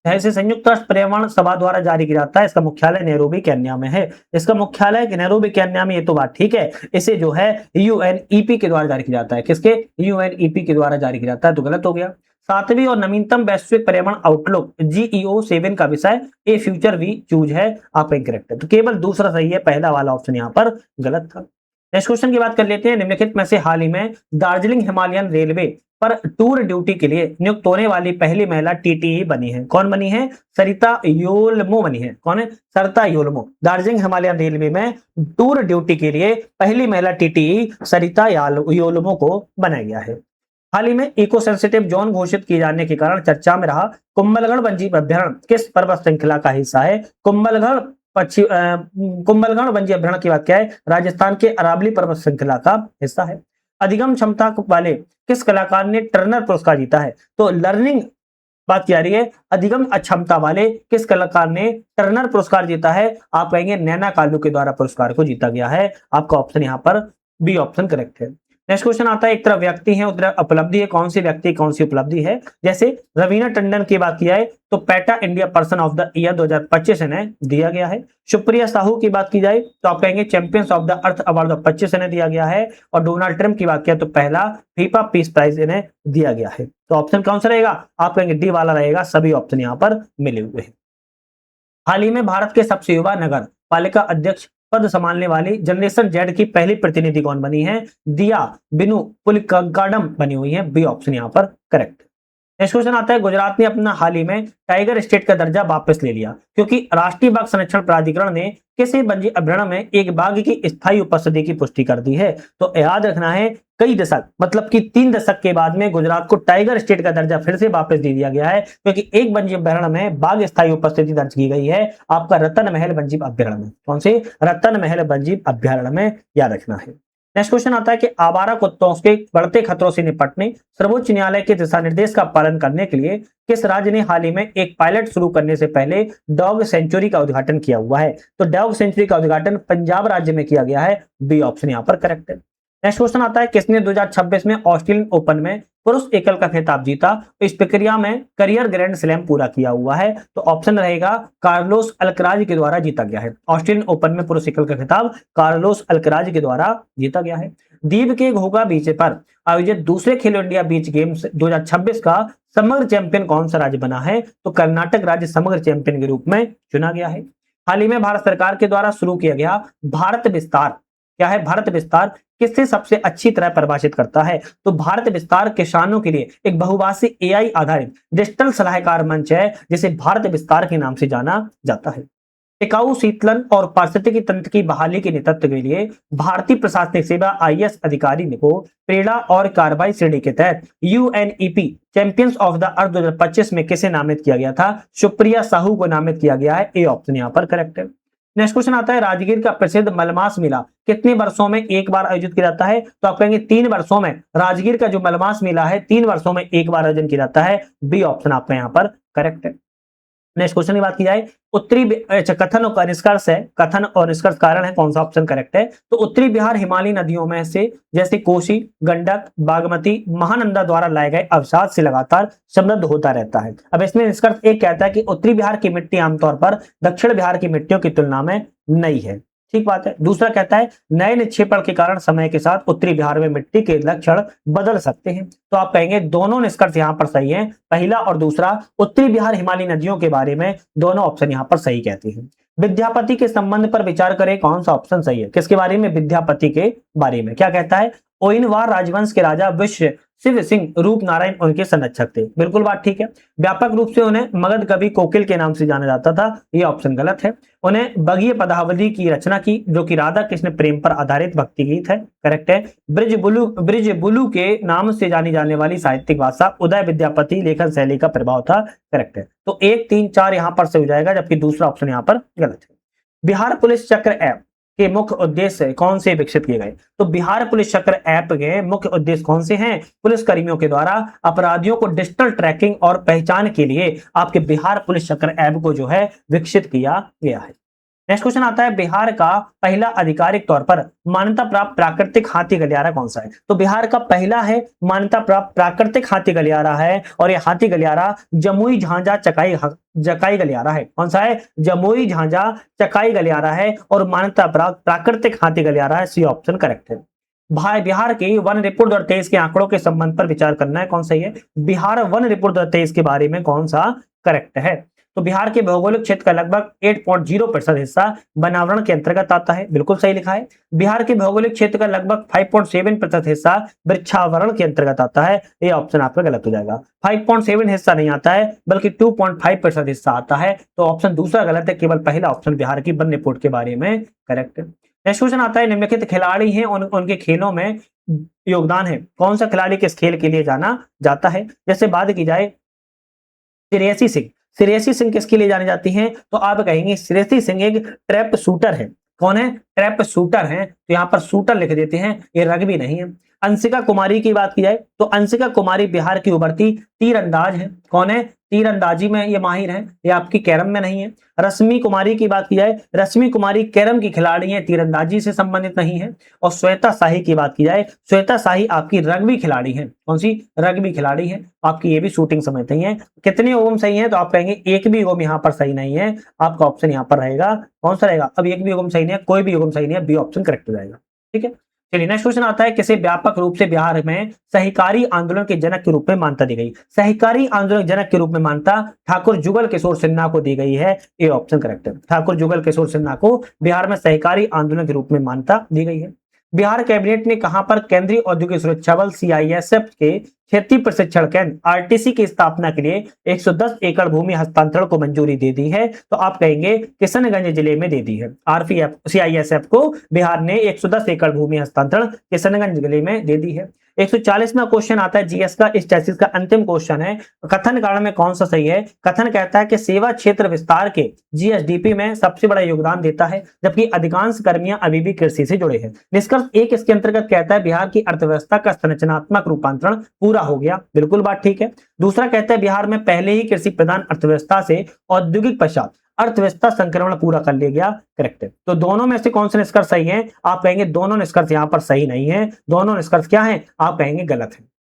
ऐसे संयुक्त राष्ट्र पर्यावरण सभा द्वारा जारी किया जाता है, इसका मुख्यालय नैरोबी केन्या में है। इसका मुख्यालय नैरोबी केन्या में, ये तो बात ठीक है। इसे जो है यूएनईपी के द्वारा जारी किया जाता है। किसके? यूएनईपी के द्वारा जारी किया जाता है, तो गलत हो गया। सातवीं और नवीनतम वैश्विक पर्यावरण आउटलुक GEO 7 का विषय ए फ्यूचर वी चूज है, आप इनकरेक्ट है। तो केवल दूसरा सही है, पहला वाला ऑप्शन यहाँ पर गलत था। नेक्स्ट क्वेश्चन की बात कर लेते हैं, निम्नलिखित में से हाल ही में दार्जिलिंग हिमालयन रेलवे पर टूर ड्यूटी के लिए नियुक्त होने वाली पहली महिला TTE बनी है, कौन बनी है? सरिता योल्मो बनी है। कौन है? सरिता योल्मो। दार्जिलिंग हिमालयन रेलवे में टूर ड्यूटी के लिए पहली महिला TTE सरिता योल्मो को बनाया गया है। हाल ही में इको सेंसिटिव जोन घोषित किए जाने के कारण चर्चा में रहा कुंभलगढ़ वन्यजीव अभ्यारण्य किस पर्वत श्रृंखला का हिस्सा है? कुंभलगढ़ वन्यजीव अभ्यारण्य की बात क्या है? राजस्थान के अरावली पर्वत श्रृंखला का हिस्सा है। अधिगम क्षमता वाले किस कलाकार ने टर्नर पुरस्कार जीता है? तो लर्निंग बात की जा रही है, अधिगम क्षमता वाले किस कलाकार ने टर्नर पुरस्कार जीता है? आप कहेंगे नैना कालू के द्वारा पुरस्कार को जीता गया है। आपका ऑप्शन यहाँ पर बी ऑप्शन करेक्ट है। नेक्स्ट क्वेश्चन आता है, एक तरफ व्यक्ति है उधर उपलब्धि है, कौन सी व्यक्ति कौन सी उपलब्धि है? जैसे रवीना टंडन की बात की जाए तो PETA India person of the year 2025 इन्हें दिया गया है। सुप्रिया साहू की बात की जाए तो आप कहेंगे champions of the earth award 2025 इन्हें दिया गया है। और डोनाल्ड ट्रंप की बात किया तो पहला फीफा पीस प्राइज इन्हें दिया गया है। तो ऑप्शन कौन सा रहेगा? आप कहेंगे डी वाला रहेगा, सभी ऑप्शन यहाँ पर मिले हुए हैं। हाल ही में भारत के सबसे युवा नगर पालिका अध्यक्ष पद संभालने वाली जनरेशन जेड की पहली प्रतिनिधि कौन बनी है? दिया बिनु पुलिकाडम बनी हुई है, बी ऑप्शन यहाँ पर करेक्ट। नेक्स्ट क्वेश्चन आता है, गुजरात ने अपना हाल ही में टाइगर स्टेट का दर्जा वापस ले लिया क्योंकि राष्ट्रीय बाघ संरक्षण प्राधिकरण ने किसी वन्य अभ्यारण्य में एक बाघ की स्थायी उपस्थिति की पुष्टि कर दी है। तो याद रखना है, कई दशक मतलब कि 3 दशक के बाद में गुजरात को टाइगर स्टेट का दर्जा फिर से वापस दे दिया गया है क्योंकि एक वन्य अभ्यारण्य में बाघ स्थायी उपस्थिति दर्ज की गई है, आपका रतन महल वन्यजीव अभ्यारण्य में। कौन से? रतन महल वन्यजीव अभ्यारण्य में, याद रखना है। नेक्स्ट क्वेश्चन आता है कि आवारा कुत्तों के बढ़ते खतरों से निपटने सर्वोच्च न्यायालय के दिशा निर्देश का पालन करने के लिए किस राज्य ने हाल ही में एक पायलट शुरू करने से पहले डॉग सेंचुरी का उद्घाटन किया हुआ है? तो डॉग सेंचुरी का उद्घाटन पंजाब राज्य में किया गया है, बी ऑप्शन यहाँ पर करेक्ट है। नेक्स्ट क्वेश्चन आता है, किसने 2026 में ऑस्ट्रेलियन ओपन में पुरुष एकल का खिताब जीता? इस प्रक्रिया में करियर ग्रैंड स्लैम पूरा किया हुआ है, तो ऑप्शन रहेगा कार्लोस अल्कराज के द्वारा जीता गया है। ऑस्ट्रेलियन ओपन में पुरुष एकल का खिताब कार्लोस अल्कराज के द्वारा जीता गया है। द्वीप के घोघा बीच पर आयोजित दूसरे खेलो इंडिया बीच गेम्स 2026 का समग्र चैंपियन कौन सा राज्य बना है? तो कर्नाटक राज्य समग्र चैंपियन के रूप में चुना गया है। हाल ही में भारत सरकार के द्वारा शुरू किया गया भारत विस्तार क्या है, भारत विस्तार किससे सबसे अच्छी तरह परिभाषित करता है? तो भारत विस्तार किसानों के लिए एक बहुभाषी एआई आधारित डिजिटल सलाहकार मंच है जिसे भारत विस्तार के नाम से जाना जाता है। टिकाऊ शीतलन और पारिस्थितिकी तंत्र की बहाली के नेतृत्व के लिए भारतीय प्रशासनिक सेवा आईएएस अधिकारी को प्रेरणा और कार्रवाई श्रेणी के तहत UNEP champions of the earth 2025 में किसे नामित किया गया था? सुप्रिया साहू को नामित किया गया है। ए ऑप्शन यहाँ पर करेक्ट है। नेक्स्ट क्वेश्चन आता है, राजगीर का प्रसिद्ध मलमास मेला कितने वर्षों में एक बार आयोजित किया जाता है? तो आप कहेंगे 3 वर्षों में। राजगीर का जो मलमास मेला है 3 वर्षों में एक बार आयोजन किया जाता है। बी ऑप्शन आपका यहाँ पर करेक्ट है। नेक्स्ट क्वेश्चन की बात की जाए, उत्तरी कथन और निष्कर्ष है, कथन और निष्कर्ष कारण है, कौन सा ऑप्शन करेक्ट है? तो उत्तरी बिहार हिमालयी नदियों में से जैसे कोसी, गंडक, बागमती, महानंदा द्वारा लाए गए अवसाद से लगातार समृद्ध होता रहता है। अब इसमें निष्कर्ष एक कहता है कि उत्तरी बिहार की मिट्टी आमतौर पर दक्षिण बिहार की मिट्टियों की तुलना में नई है, ठीक बात है। दूसरा कहता है नए निक्षेपण के कारण समय के साथ उत्तरी बिहार में मिट्टी के लक्षण बदल सकते हैं। तो आप कहेंगे दोनों निष्कर्ष यहाँ पर सही हैं, पहला और दूसरा। उत्तरी बिहार हिमालयी नदियों के बारे में दोनों ऑप्शन यहाँ पर सही कहते हैं। विद्यापति के संबंध पर विचार करें, कौन सा ऑप्शन सही है? किसके बारे में? विद्यापति के बारे में। क्या कहता है? ओइनवार राजवंश के राजा विश्व शिव सिंह रूप नारायण उनके संरक्षक थे, बिल्कुल बात ठीक है। व्यापक रूप से उन्हें मगध कवि कोकिल के नाम से जाना जाता था, ये ऑप्शन गलत है। उन्हें बगीय पदावली की रचना की जो कि राधा कृष्ण प्रेम पर आधारित भक्ति गीत है, करेक्ट है। ब्रिज बुलू के नाम से जानी जाने वाली साहित्यिक भाषा उदय विद्यापति लेखन शैली का प्रभाव था, करेक्ट है। तो 1, 3, 4 यहां पर से हो जाएगा, जबकि दूसरा ऑप्शन यहां पर गलत है। बिहार पुलिस चक्र ऐप के मुख्य उद्देश्य कौन से विकसित किए गए? तो बिहार पुलिस चक्र ऐप के मुख्य उद्देश्य कौन से हैं? पुलिस कर्मियों के द्वारा अपराधियों को डिजिटल ट्रैकिंग और पहचान के लिए आपके बिहार पुलिस चक्र ऐप को जो है विकसित किया गया है। नेक्स्ट क्वेश्चन आता है, बिहार का पहला आधिकारिक तौर पर मान्यता प्राप्त प्राकृतिक हाथी गलियारा कौन सा है? तो बिहार का पहला है मान्यता प्राप्त प्राकृतिक हाथी गलियारा है, और यह हाथी गलियारा जमुई झांझा जकाई गलियारा है। कौन सा है? जमुई झांझा चकाई गलियारा है, और मान्यता प्राप्त प्राकृतिक हाथी गलियारा है। सी ऑप्शन करेक्ट है। बिहार के वन रिपोर्ट 2023 के आंकड़ों के संबंध पर विचार करना है, कौन सही है? बिहार वन रिपोर्ट 2023 के बारे में कौन सा करेक्ट है? तो बिहार के भौगोलिक क्षेत्र का लगभग 8.0% हिस्सा वनावरण के अंतर्गत आता है, बिल्कुल सही लिखा है। बिहार के भौगोलिक क्षेत्र का लगभग 5.7% हिस्सा वृक्षावरण के अंतर्गत आता है, ये ऑप्शन आपका गलत हो जाएगा। 5.7 हिस्सा नहीं आता है, बल्कि 2.5% हिस्सा आता है, तो ऑप्शन दूसरा गलत है। केवल पहला ऑप्शन बिहार की वन रिपोर्ट के बारे में करेक्ट है। नेक्स्ट क्वेश्चन आता है, निम्नलिखित खिलाड़ी हैं उनके खेलों में योगदान है, कौन सा खिलाड़ी किस खेल के लिए जाना जाता है? जैसे बात की जाए श्रेयसी सिंह, श्रेयसी सिंह किसके लिए जानी जाती हैं? तो आप कहेंगे श्रेयसी सिंह एक ट्रैप शूटर है। कौन है? ट्रैप शूटर है, तो यहाँ पर शूटर लिख देते हैं, ये रग्बी नहीं है। अंशिका कुमारी की बात की जाए तो अंशिका कुमारी बिहार की उभरती तीरंदाज है। कौन है? तीरंदाजी में ये माहिर है, ये आपकी कैरम में नहीं है। रश्मि कुमारी की बात की जाए, रश्मि कुमारी कैरम की खिलाड़ी है, तीरंदाजी से संबंधित नहीं है। और श्वेता शाही की बात की जाए, श्वेता शाही आपकी रग्बी खिलाड़ी है। कौन सी? रग्बी खिलाड़ी है, आपकी ये भी शूटिंग समय नहीं है। कितने ओम सही है? तो आप कहेंगे एक भी ओम यहाँ पर सही नहीं है, आपका ऑप्शन यहाँ पर रहेगा कौन सा रहेगा? अब एक भी ओम सही नहीं है, कोई भी ओम सही नहीं है, बी ऑप्शन करेक्ट हो जाएगा, ठीक है। चलिए नेक्स्ट क्वेश्चन आता है, किसे व्यापक रूप से बिहार में सहकारी आंदोलन के जनक के रूप में मान्यता दी गई? सहकारी आंदोलन जनक के रूप में मान्यता ठाकुर जुगल किशोर सिन्हा को दी गई है, ए ऑप्शन करेक्ट है। ठाकुर जुगल किशोर सिन्हा को बिहार में सहकारी आंदोलन के रूप में मान्यता दी गई है। बिहार कैबिनेट ने कहां पर केंद्रीय औद्योगिक सुरक्षा बल सीआईएसएफ के खेती प्रशिक्षण केंद्र आरटीसी की स्थापना के लिए 110 एकड़ भूमि हस्तांतरण को मंजूरी दे दी है? तो आप कहेंगे किशनगंज जिले में दे दी है। आरपीएफ सीआईएसएफ को बिहार ने 110 एकड़ भूमि हस्तांतरण किशनगंज जिले में दे दी है। 140वां क्वेश्चन आता है जीएस का, इस टेस्ट का अंतिम क्वेश्चन है, कथन कारण में कौन सा सही है? कथन कहता है कि सेवा क्षेत्र विस्तार के जीएसडीपी में सबसे बड़ा योगदान देता है, जबकि अधिकांश कर्मियां अभी भी कृषि से जुड़े हैं। निष्कर्ष एक इसके अंतर्गत कहता है बिहार की अर्थव्यवस्था का संरचनात्मक रूपांतरण पूरा हो गया, बिल्कुल बात ठीक है। दूसरा कहता है बिहार में पहले ही कृषि प्रधान अर्थव्यवस्था से औद्योगिक पश्चात अर्थव्यवस्था संक्रमण पूरा कर लिया गया, करेक्ट है। तो दोनों में से कौन से निष्कर्ष सही है? आप कहेंगे दोनों निष्कर्ष यहाँ पर सही नहीं है, दोनों निष्कर्ष क्या है? आप कहेंगे गलत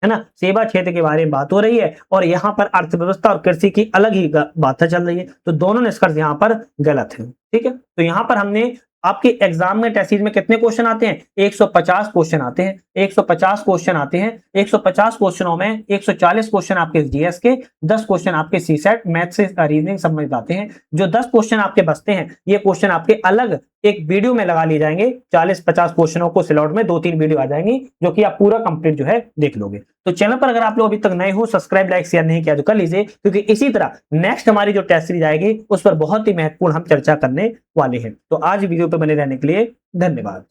है ना। सेवा क्षेत्र के बारे में बात हो रही है और यहाँ पर अर्थव्यवस्था और कृषि की अलग ही बातें चल रही है, तो दोनों निष्कर्ष यहाँ पर गलत है, ठीक है। तो यहाँ पर हमने आपके एग्जाम में टेस्ट सीरीज में कितने क्वेश्चन आते हैं? 150 क्वेश्चन आते हैं, 150 क्वेश्चन आते हैं। 150 क्वेश्चनों में 140 क्वेश्चन आपके जीएस के, 10 क्वेश्चन आपके सीसेट मैथ से रीजनिंग सब में आते हैं। जो 10 क्वेश्चन आपके बचते हैं, ये क्वेश्चन आपके अलग एक वीडियो में लगा लिए जाएंगे। 40-50 क्वेश्चनों को स्लॉट में 2-3 वीडियो आ जाएंगी, जो कि आप पूरा कंप्लीट जो है देख लोगे। तो चैनल पर अगर आप लोग अभी तक नए हो, सब्सक्राइब लाइक शेयर नहीं किया तो कर लीजिए, क्योंकि इसी तरह नेक्स्ट हमारी जो टेस्ट सीरीज आएगी उस पर बहुत ही महत्वपूर्ण हम चर्चा करने वाले हैं। तो आज वीडियो पर बने रहने के लिए धन्यवाद।